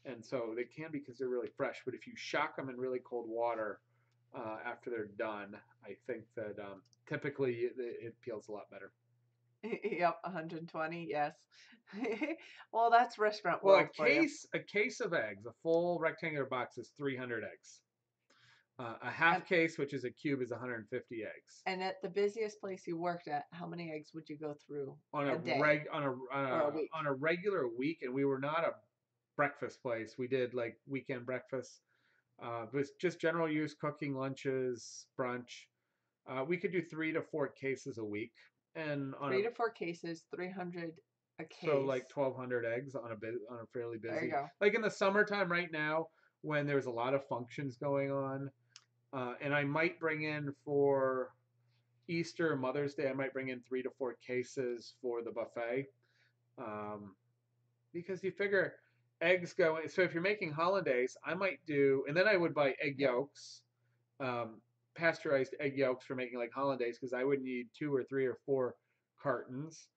And so they can be because they're really fresh. But if you shock them in really cold water after they're done, I think that typically it peels a lot better. Yep, 120. Yes. Well, that's restaurant Well, world for you. a case of eggs, a full rectangular box is 300 eggs. A And half case, which is a cube, is 150 eggs. and at the busiest place you worked at, how many eggs would you go through On a day or a week? on a regular week, and we were not a breakfast place. We did like weekend breakfast. It was just general use, cooking lunches, brunch. We could do 3 to 4 cases a week, and on a 3 to 4 cases, 300 a so case. like 1,200 eggs on a fairly There you busy. go. Like in the summertime right now, when there's a lot of functions going on, and I might bring in for Easter, Mother's Day, I might bring in 3 to 4 cases for the buffet, um, because you figure eggs go. So if you're making hollandaise, I might do, and then I would buy egg Yeah. yolks, um, pasteurized egg yolks for making like hollandaise, because I would need 2 or 3 or 4 cartons.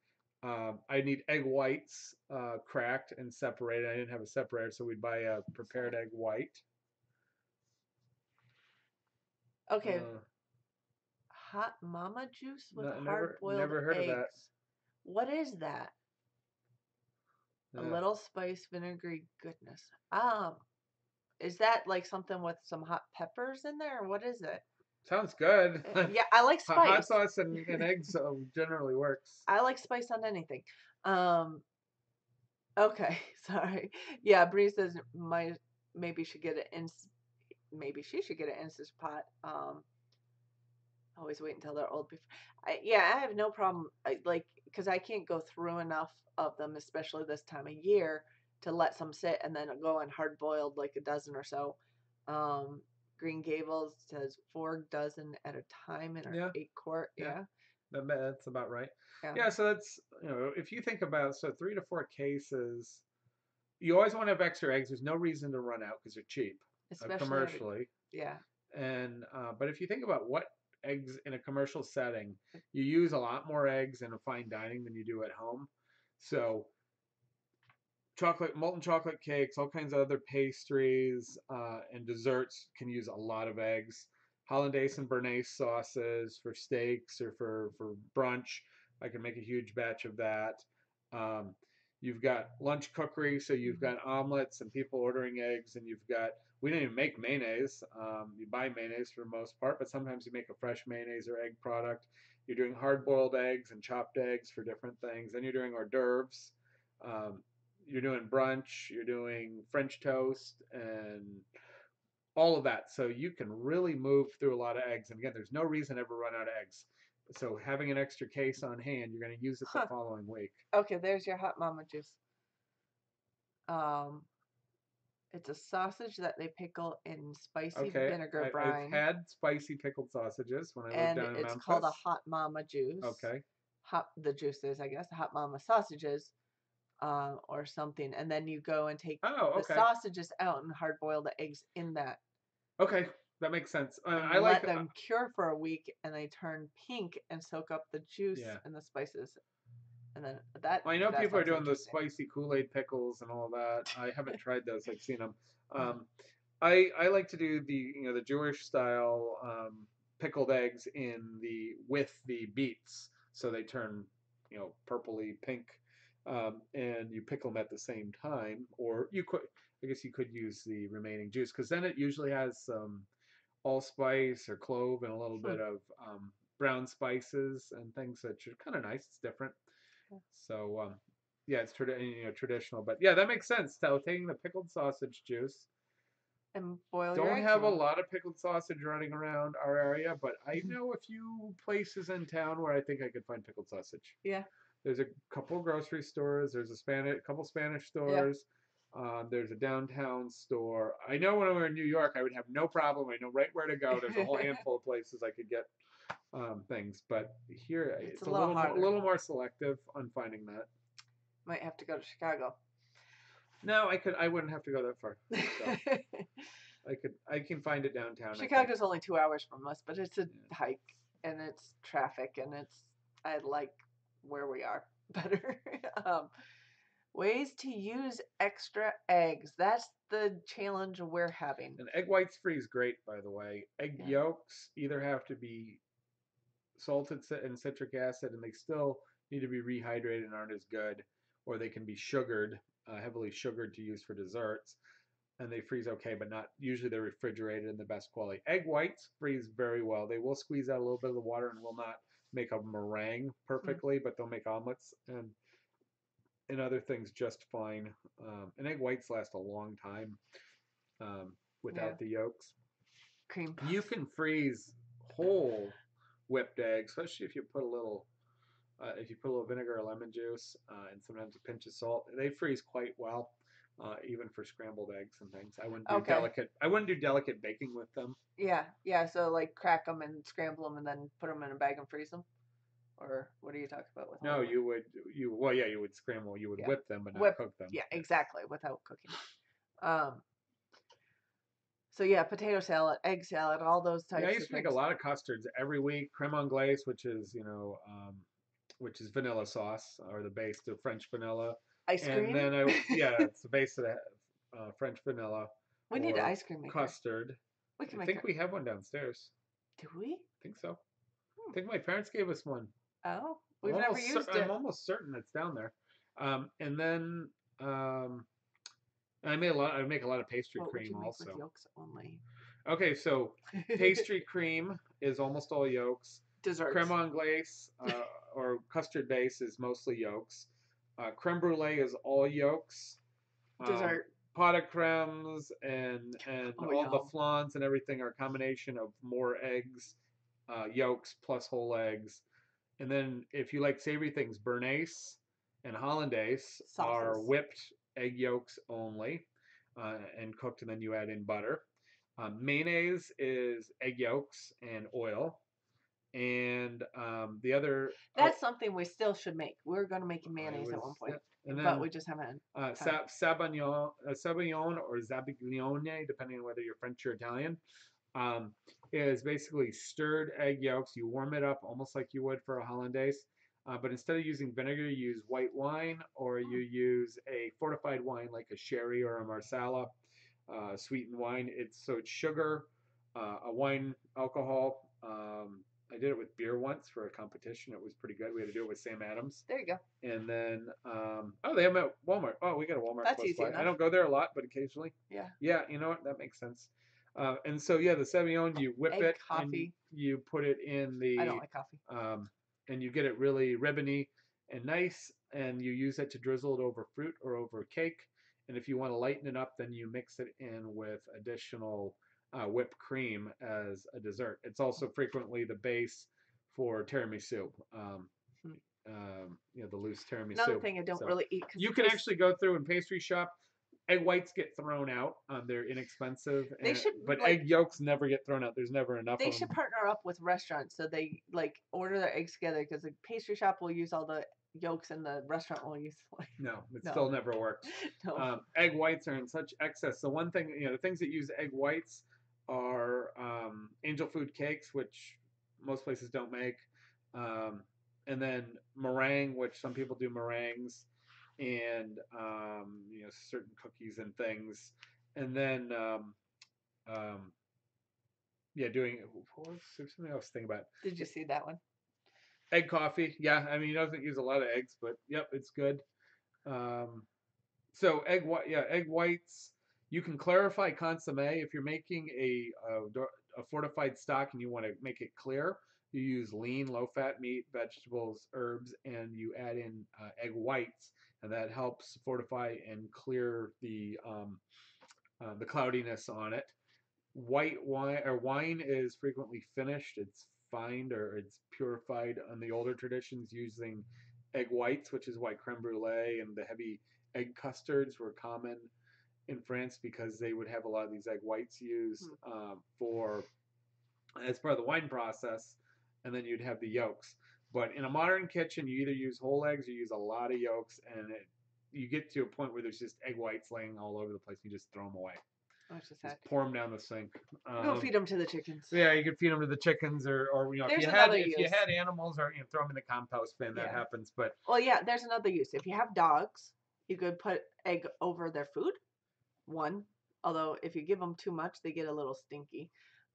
I need egg whites cracked and separated. I didn't have a separator, so we'd buy a prepared egg white. Okay, Uh, hot mama juice with never hard-boiled never heard of that. eggs. What is that? A Yeah. little spice, vinegary goodness. Is that like something with some hot peppers in there, or what is it? Sounds good. Yeah, I like Hot spice. sauce and eggs generally works. I like spice on anything. Um, okay, sorry. Yeah, Bree says maybe should get it in. Maybe she should get an Instant Pot. Always wait until they're old before. Yeah, I have no problem. Because I can't go through enough of them, especially this time of year, to let some sit and then go on hard boiled like a dozen or so. Um, Green Gables says 4 dozen at a time in her Yeah, 8 quart. yeah, Yeah, that's about right. yeah. Yeah, so that's if you think about 3 to 4 cases, you always want to have extra eggs. There's no reason to run out because they're cheap Especially commercially. yeah. And but if you think about what eggs in a commercial setting, you use a lot more eggs in a fine dining than you do at home. So molten chocolate cakes, all kinds of other pastries and desserts can use a lot of eggs. Hollandaise and béarnaise sauces for steaks or for brunch. I can make a huge batch of that. Um, You've got lunch cookery, so you've got omelets and people ordering eggs, and you've got we don't even make mayonnaise. You buy mayonnaise for the most part, but sometimes you make a fresh mayonnaise or egg product. You're doing hard-boiled eggs and chopped eggs for different things. Then you're doing hors d'oeuvres. Um, you're doing brunch. You're doing French toast and all of that. So you can really move through a lot of eggs. And again, there's no reason to ever run out of eggs. So having an extra case on hand, you're going to use it the following week. Okay, there's your hot mama juice. It's a sausage that they pickle in spicy vinegar brine. I've had spicy pickled sausages when I lived down in Memphis. And it's called a hot mama juice. Okay. The juices, I guess, hot mama sausages, or something. And then you go and take the sausages out and hard boil the eggs in that. Okay, that makes sense. I let them cure for a week, and they turn pink and soak up the juice and the spices. And then I know people are doing the spicy Kool-Aid pickles and all that. I haven't tried those. I've seen them. I like to do the Jewish style pickled eggs with the beets, so they turn purpley pink, and you pickle them at the same time. Or I guess you could use the remaining juice, because then it usually has some allspice or clove and a little bit of brown spices and things that are kind of nice. It's different. So yeah, it's traditional, but yeah, that makes sense. So taking the pickled sausage juice and boil. Don't have a lot of pickled sausage running around our area, but I know a few places in town where I think I could find pickled sausage. Yeah. There's a couple grocery stores. There's a couple Spanish stores. Yeah. There's a downtown store. I know when we were in New York, I would have no problem. I know right where to go. There's a whole handful of places I could get things, but here it's a little more selective on finding that. Might have to go to Chicago. No, I wouldn't have to go that far. So I can find it downtown. Chicago's only 2 hours from us, but it's a hike and it's traffic, and I like where we are better. Ways to use extra eggs. That's the challenge we're having. And egg whites freeze great, by the way. Egg yolks either have to be salted in citric acid, and they still need to be rehydrated and aren't as good, or they can be sugared, heavily sugared to use for desserts, and they freeze okay, but not usually. They're refrigerated in the best quality. Egg whites freeze very well. They will squeeze out a little bit of the water and will not make a meringue perfectly, but they'll make omelets and other things just fine. And egg whites last a long time without the yolks. Cream puffs. You can freeze whole whipped eggs, especially if you put a little vinegar or lemon juice, and sometimes a pinch of salt. They freeze quite well, even for scrambled eggs and things. I wouldn't do delicate baking with them. Yeah. So like crack them and scramble them and then put them in a bag and freeze them. Or what are you talking about with? No, you would scramble. You would whip them, but not cook them. Yeah, exactly, without cooking. So yeah, potato salad, egg salad, all those types. Yeah, I used to make a lot of custards every week. Creme anglaise, which is vanilla sauce, or the base to French vanilla. Ice cream. And then it's the base of the French vanilla. We need an ice cream maker. Custard. I think we have one downstairs. Do we? I think so. I think my parents gave us one. Oh, we've never used it. I'm almost certain it's down there. And then I make a lot of pastry cream also. With yolks only. Okay, so pastry cream is almost all yolks. Desserts. Creme anglaise or custard base is mostly yolks. Creme brulee is all yolks. Dessert. Pot of cremes and all the flans and everything are a combination of more eggs, yolks plus whole eggs. And then if you like savory things, Bernaise and Hollandaise are whipped egg yolks only, and cooked, and then you add in butter. Mayonnaise is egg yolks and oil. And the other... That's something we still should make. We were going to make mayonnaise at one point, but we just haven't had Sabagnone or Zabiglione, depending on whether you're French or Italian, is basically stirred egg yolks. You warm it up almost like you would for a hollandaise, but instead of using vinegar, you use white wine, or you use a fortified wine like a sherry or a marsala, sweetened wine. It's sugar, a wine alcohol, I did it with beer once for a competition. It was pretty good. We had to do it with Sam Adams. There you go. And then, they have them at Walmart. Oh, we got a Walmart That's close easy by. enough. I don't go there a lot, but occasionally. Yeah. Yeah, you know what? That makes sense. And so, yeah, the Sauvignon, you whip Egg it coffee. and you put it in I don't the, like coffee. and you get it really ribbony and nice, and you use it to drizzle it over fruit or over cake. And if you want to lighten it up, then you mix it in with additional whipped cream as a dessert. It's also frequently the base for tiramisu. The loose tiramisu. Another thing I don't really eat. You can actually go through and pastry shop. Egg whites get thrown out. They're inexpensive. They should, but egg yolks never get thrown out. There's never enough. They should partner up with restaurants so they order their eggs together, because the pastry shop will use all the yolks and the restaurant will use. No, it still never works. No. Egg whites are in such excess. So one thing, the things that use egg whites are angel food cakes, which most places don't make. And then meringue, which some people do meringues, and certain cookies and things, and then doing what was something I was thinking about. Did you see that one? Egg coffee, yeah. I mean, he doesn't use a lot of eggs, but yep, it's good. So egg whites. You can clarify consomme if you're making a fortified stock and you want to make it clear. You use lean, low-fat meat, vegetables, herbs, and you add in egg whites, and that helps fortify and clear the cloudiness on it. White wine is frequently finished. It's fined or it's purified on the older traditions using egg whites, which is why creme brulee and the heavy egg custards were common in France, because they would have a lot of these egg whites used for as part of the wine process, and then you'd have the yolks. But in a modern kitchen, you either use whole eggs or you use a lot of yolks, and you get to a point where there's just egg whites laying all over the place. And you just throw them away. Just pour them down the sink. Go feed them to the chickens. Yeah, you could feed them to the chickens, or if you had animals, or throw them in the compost bin. That happens. But there's another use. If you have dogs, you could put egg over their food. Although if you give them too much, they get a little stinky.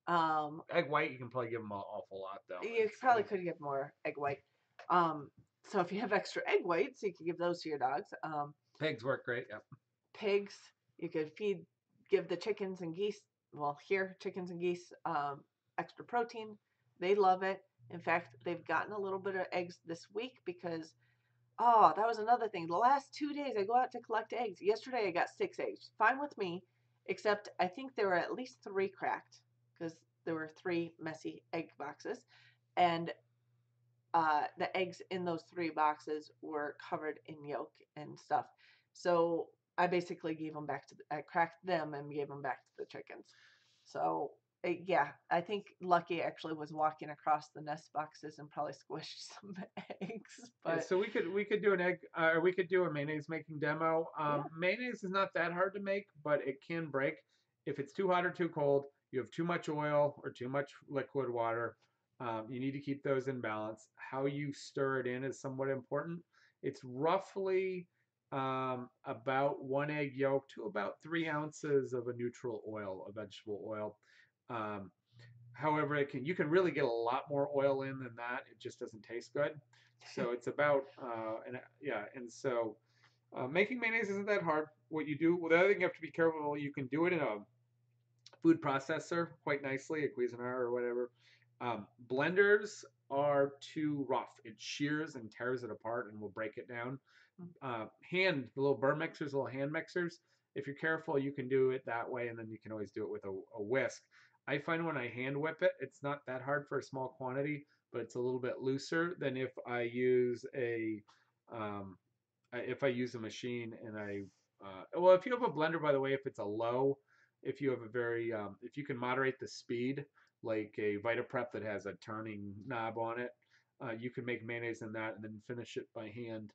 Egg white, you can probably give them an awful lot, though. You probably could give more egg white. So if you have extra egg whites, you could give those to your dogs. Pigs work great. Yep. Pigs, you could give the chickens and geese. Well, here, chickens and geese, extra protein. They love it. In fact, they've gotten a little bit of eggs this week because, that was another thing. The last 2 days, I go out to collect eggs. Yesterday, I got 6 eggs. Fine with me, except I think there were at least 3 cracked, because there were 3 messy egg boxes, and the eggs in those 3 boxes were covered in yolk and stuff. So I basically gave them back I cracked them and gave them back to the chickens. So I think Lucky actually was walking across the nest boxes and probably squished some eggs. But so we could do an egg, or we could do a mayonnaise making demo. Mayonnaise is not that hard to make, but it can break if it's too hot or too cold. You have too much oil or too much liquid water. You need to keep those in balance. How you stir it in is somewhat important. It's roughly about 1 egg yolk to about 3 ounces of a neutral oil, a vegetable oil. However, you can really get a lot more oil in than that. It just doesn't taste good. So it's about making mayonnaise isn't that hard. What you do, the other thing you have to be careful, you can do it in a food processor quite nicely, a Cuisinart or whatever. Blenders are too rough. It shears and tears it apart and will break it down. The little burr mixers, little hand mixers, if you're careful, you can do it that way, and then you can always do it with a whisk. I find when I hand whip it, it's not that hard for a small quantity, but it's a little bit looser than if I use a machine. And if you have a blender, by the way, if it's a low, if you have a very if you can moderate the speed, like a VitaPrep that has a turning knob on it, you can make mayonnaise in that and then finish it by hand.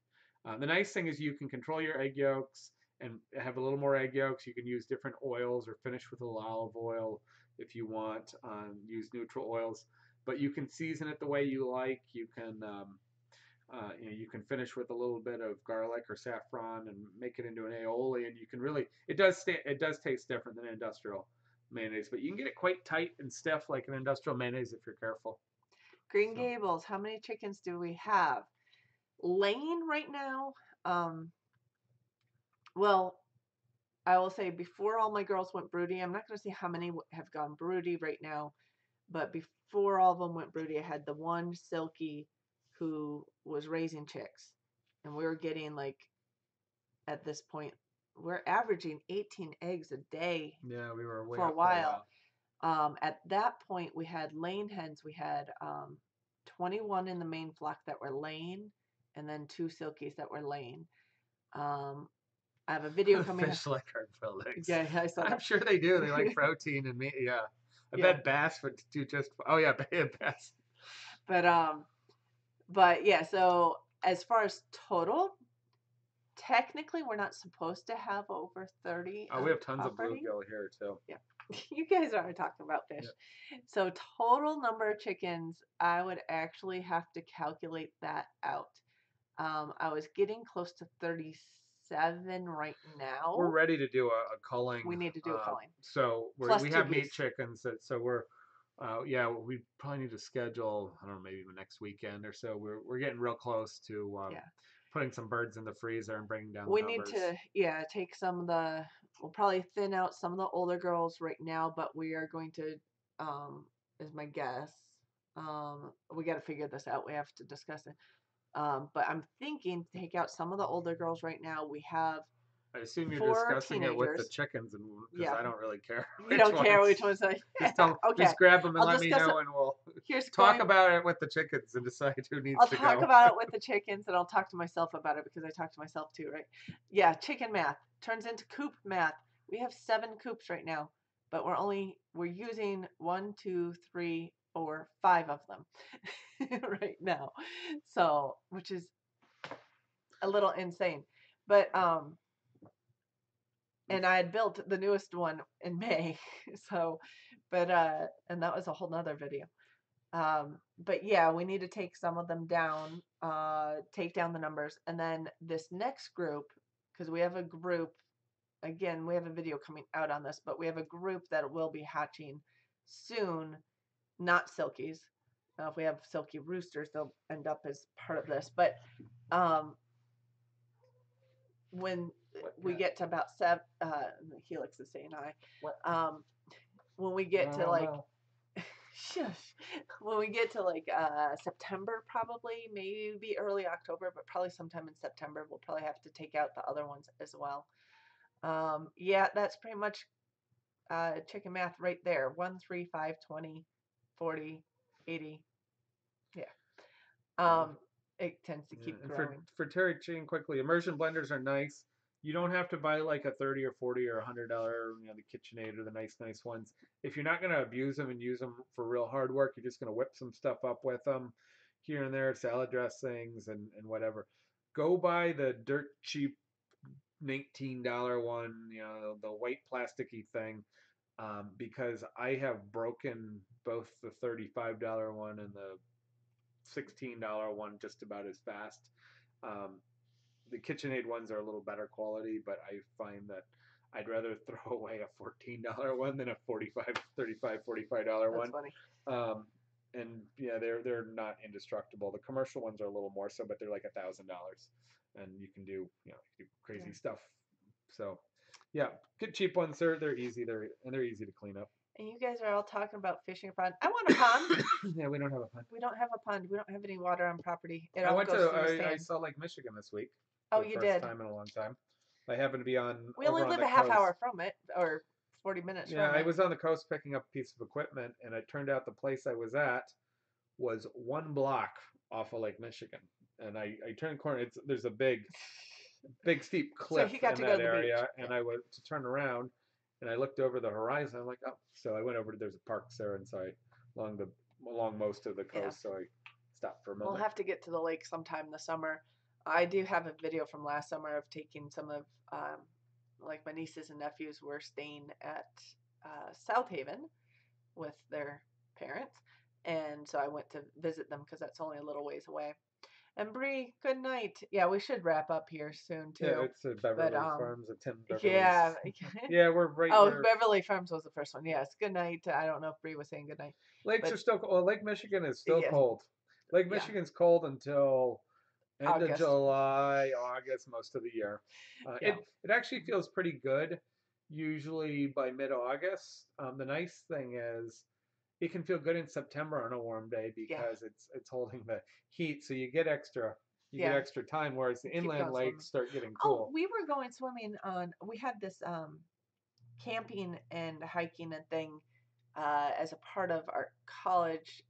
The nice thing is you can control your egg yolks and have a little more egg yolks. You can use different oils or finish with a little olive oil if you want. Use neutral oils, but you can season it the way you like. You can you can finish with a little bit of garlic or saffron and make it into an aioli, and you can really it does taste different than industrial mayonnaise, but you can get it quite tight and stiff like an industrial mayonnaise if you're careful. Green Gables, how many chickens do we have? Laying right now, well, I will say before all my girls went broody, I'm not going to say how many have gone broody right now, but before all of them went broody, I had the one Silky who was raising chicks. And we were getting like, at this point, we're averaging 18 eggs a day. Yeah, we were way for a up for a while. while. At that point, we had laying hens. We had 21 in the main flock that were laying, and then 2 Silkies that were laying. I have a video coming. Fish like hard-boiled eggs. Yeah, I saw that. I'm sure they do. They like protein and meat. Yeah, I bet bass would do just. Oh yeah, bass. But yeah. So as far as total, technically, we're not supposed to have over 30. Oh, we have tons of bluegill here too. Yeah. You guys are talking about fish. Yeah. So total number of chickens, I would actually have to calculate that out. I was getting close to 37 right now. We're ready to do a culling. We need to do a culling. So we have meat chickens. So we're, we probably need to schedule, I don't know, maybe the next weekend or so. We're getting real close to putting some birds in the freezer and bringing down the numbers. We need to, take some of the, we'll probably thin out some of the older girls right now, but we are going to, is my guess. We got to figure this out. We have to discuss it. But I'm thinking take out some of the older girls right now. We have. I assume you're discussing it with the chickens, and because I don't really care. You don't care which ones. Just grab them and let me know, and we'll talk about it with the chickens and decide who needs to go. I'll talk about it with the chickens, and I'll talk to myself about it because I talk to myself too, right? Yeah, chicken math turns into coop math. We have 7 coops right now, but we're using 1, 2, 3, 4, 5 of them right now. So, which is a little insane. But and I had built the newest one in May. So, but and that was a whole nother video. But yeah, we need to take some of them down, take down the numbers, and then this next group, because we have a group, again, we have a video coming out on this, but we have a group that will be hatching soon, not Silkies. If we have Silky roosters, they'll end up as part of this. But when we get to about 7, Helix is saying hi. When we get to like, shush, when we get to like September, probably maybe early October, but probably sometime in September, we'll probably have to take out the other ones as well. Yeah, that's pretty much chicken math right there. 1, 3, 5, 20, 40, 80. Yeah. It tends to keep growing. For Terry Ching quickly, immersion blenders are nice. You don't have to buy like a $30 or $40 or $100, the KitchenAid or the nice ones. If you're not going to abuse them and use them for real hard work, you're just going to whip some stuff up with them here and there, salad dressings and whatever. Go buy the dirt cheap $19 one, the white plasticky thing, because I have broken both the $35 one and the $16 one just about as fast. The KitchenAid ones are a little better quality, but I find that I'd rather throw away a $14 one than a $45 one. That's funny. And yeah, they're not indestructible. The commercial ones are a little more so, but they're like $1,000, and you can do crazy stuff. So yeah, get cheap ones. They're easy. They're easy to clean up. And you guys are all talking about fishing a pond. I want a pond. Yeah, we don't have a pond. We don't have a pond. We don't have any water on property. I saw Lake Michigan this week. Oh, you did? First time in a long time. I happened to be on. We only live a half hour from it, or 40 minutes from it. Yeah, I was on the coast picking up a piece of equipment, and it turned out the place I was at was 1 block off of Lake Michigan. And I turned the corner. There's a big steep cliff in that area, and I went to turn around. And I looked over the horizon. I'm like, oh. So I went over to, there's a park there, and so along most of the coast. Yeah. So I stopped for a moment. We'll have to get to the lake sometime this summer. I do have a video from last summer of taking some of, like my nieces and nephews were staying at South Haven with their parents. And so I went to visit them because that's only a little ways away. And Bree, good night. Yeah, we should wrap up here soon Yeah, too. it's at But Beverly Farms, at Tim Beverly's. yeah. Yeah, we're right Oh, where Beverly Farms was the first one. Yes. Good night. I don't know if Bree was saying good night, lakes are but still. Well, Lake Michigan is still yes, cold. Lake yeah. Michigan's cold until end of August. July, August, most of the year. Yeah. It actually feels pretty good, usually by mid-August. The nice thing is it can feel good in September on a warm day Yeah. because it's holding the heat, so you get Yeah. extra time. Whereas the Keep inland going swimming. lakes start getting Oh, cool. we were going swimming on. We had this camping and hiking and thing as a part of our college.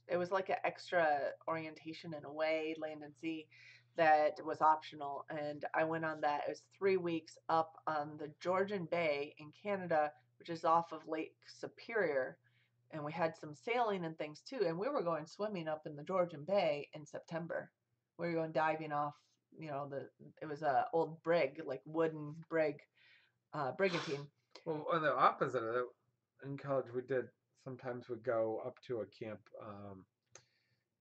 It was like an extra orientation in a way, land and sea, that was optional. And I went on that. It was 3 weeks up on the Georgian Bay in Canada, which is off of Lake Superior. And we had some sailing and things too. And we were going swimming up in the Georgian Bay in September. We were going diving off, it was a old brig, like wooden brig, brigantine. Well, on the opposite of it, in college we did sometimes would go up to a camp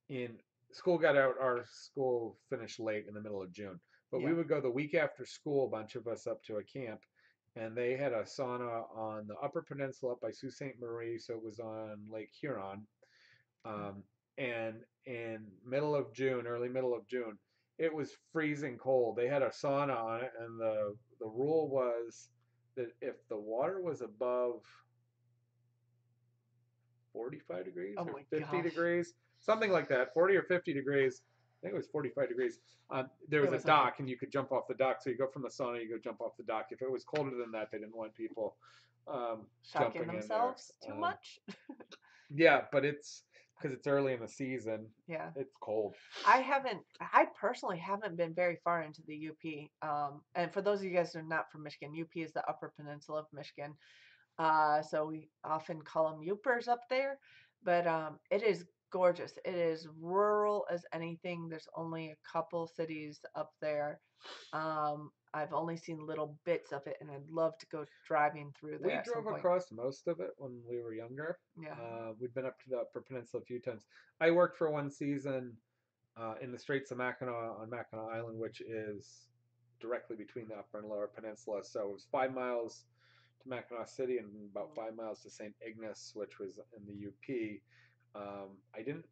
in school got out. Our school finished late in the middle of June, but we Yeah. would go the week after school, a bunch of us up to a camp, and they had a sauna on the Upper Peninsula up by Sault Ste. Marie, so it was on Lake Huron. Um, and in middle of June, early middle of June, it was freezing cold. They had a sauna on it, and the rule was that if the water was above 45 degrees Oh or my 50 gosh. degrees, something like that, 40 or 50 degrees. I think it was 45 degrees. There It was a was okay. dock, and you could jump off the dock. So you go from the sauna, you go jump off the dock. If it was colder than that, they didn't want people Shocking jumping in there. themselves too much. Yeah, but it's because it's early in the season. Yeah. It's cold. I personally haven't been very far into the UP. And for those of you guys who are not from Michigan, UP is the Upper Peninsula of Michigan. So we often call them Yoopers up there, but it is gorgeous. It is rural as anything. There's only a couple cities up there. I've only seen little bits of it, and I'd love to go driving through there We at some drove point. across most of it when we were younger. Yeah. We've been up to the Upper Peninsula a few times. I worked for one season in the Straits of Mackinac on Mackinac Island, which is directly between the Upper and Lower Peninsula. So it was 5 miles to Mackinac City and about 5 miles to St. Ignace, which was in the UP. I didn't.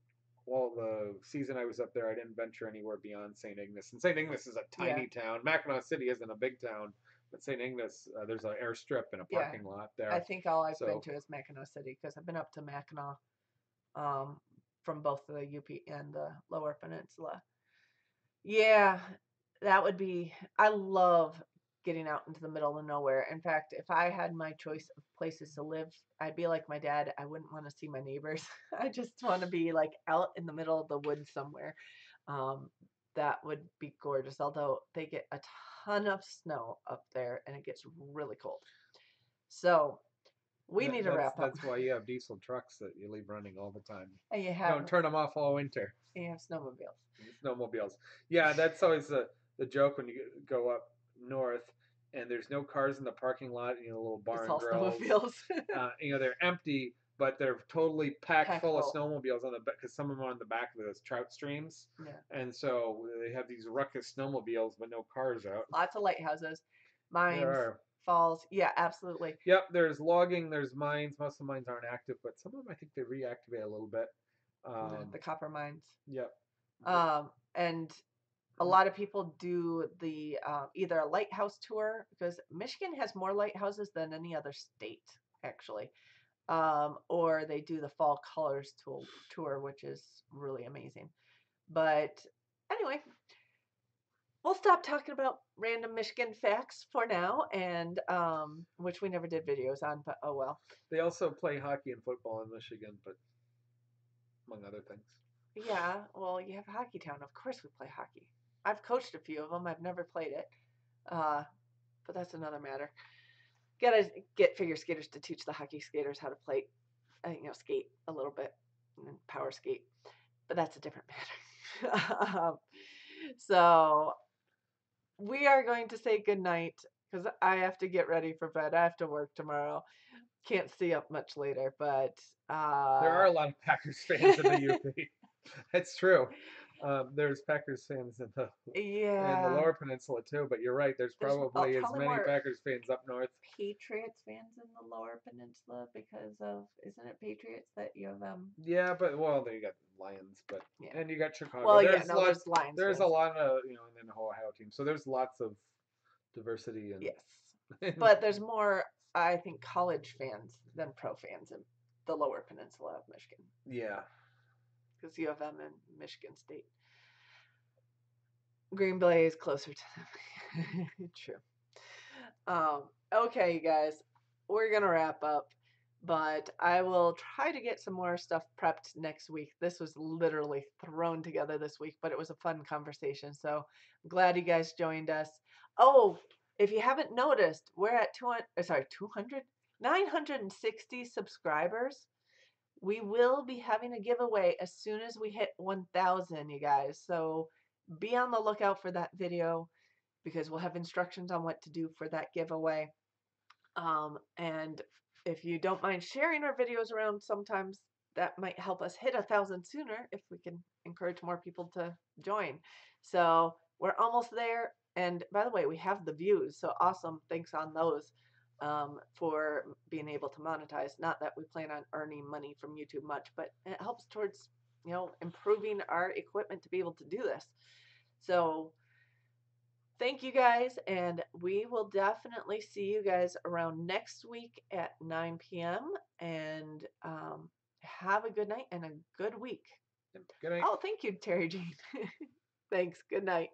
Well, the season I was up there, I didn't venture anywhere beyond St. Ignace. And St. Ignace is a Yeah. tiny town. Mackinac City isn't a big town, but St. Ignace, there's an airstrip and a Yeah. parking lot there. I think all I've been So to is Mackinac City because I've been up to Mackinac um, from both the UP and the Lower Peninsula. Yeah, that would be. I love getting out into the middle of nowhere. In fact, if I had my choice of places to live, I'd be like my dad. I wouldn't want to see my neighbors. I just want to be like out in the middle of the woods somewhere. Um, that would be gorgeous. Although they get a ton of snow up there and it gets really cold. So we need to wrap up. that's why you have diesel trucks that you leave running all the time. And you You have don't turn them off all winter. snowmobiles. Snowmobiles. Yeah, that's always the joke when you go up north and there's no cars in the parking lot. Little bar It's and all grills. snowmobiles. They're empty, but they're totally packed full of full. snowmobiles on the back because some of them are on the back of those trout streams. Yeah. And so they have these ruckus snowmobiles, but no cars out. Lots of lighthouses, mines, There are. falls. Yeah, absolutely. Yep, there's logging, there's mines. Most of the mines aren't active, but some of them I think they reactivate a little bit. The copper mines. Yep. And a lot of people do the either a lighthouse tour because Michigan has more lighthouses than any other state, actually. Or they do the fall colors tour, which is really amazing. But anyway, we'll stop talking about random Michigan facts for now, and which we never did videos on, but oh well. They also play hockey and football in Michigan, but among other things. Yeah, well, you have Hockey Town. Of course, we play hockey. I've coached a few of them. I've never played it, but that's another matter. Gotta get figure skaters to teach the hockey skaters how to play, skate a little bit and power skate, but that's a different matter. So we are going to say goodnight because I have to get ready for bed. I have to work tomorrow. Can't stay up much later, but there are a lot of Packers fans in the UP. That's true. There's Packers fans in the Yeah. Lower Peninsula too, but you're right. There's There's probably as probably many more Packers fans up north. Patriots fans in the Lower Peninsula because of, isn't it Patriots that you have Yeah, but well, there you got Lions, but yeah. and you got Chicago. Well, yeah, There's no, lots. there's Lions There's a fans. lot of and then the whole Ohio team. So there's lots of diversity Yes. and But there's more, I think, college fans than pro fans in the Lower Peninsula of Michigan yeah. because U of M and Michigan State. Green Bay is closer to them. True. Okay, you guys, we're gonna wrap up, but I will try to get some more stuff prepped next week. This was literally thrown together this week, but it was a fun conversation. So I'm glad you guys joined us. Oh, if you haven't noticed, we're at 200, 960 subscribers. We will be having a giveaway as soon as we hit 1,000, you guys. So be on the lookout for that video because we'll have instructions on what to do for that giveaway. And if you don't mind sharing our videos around, sometimes that might help us hit 1,000 sooner if we can encourage more people to join. So we're almost there. And by the way, we have the views. So awesome. Thanks on those for being able to monetize. Not that we plan on earning money from YouTube much, but it helps towards, improving our equipment to be able to do this. So thank you guys, and we will definitely see you guys around next week at 9 p.m. And have a good night and a good week. Good night. Oh, thank you, Terry Jean. Thanks. Good night.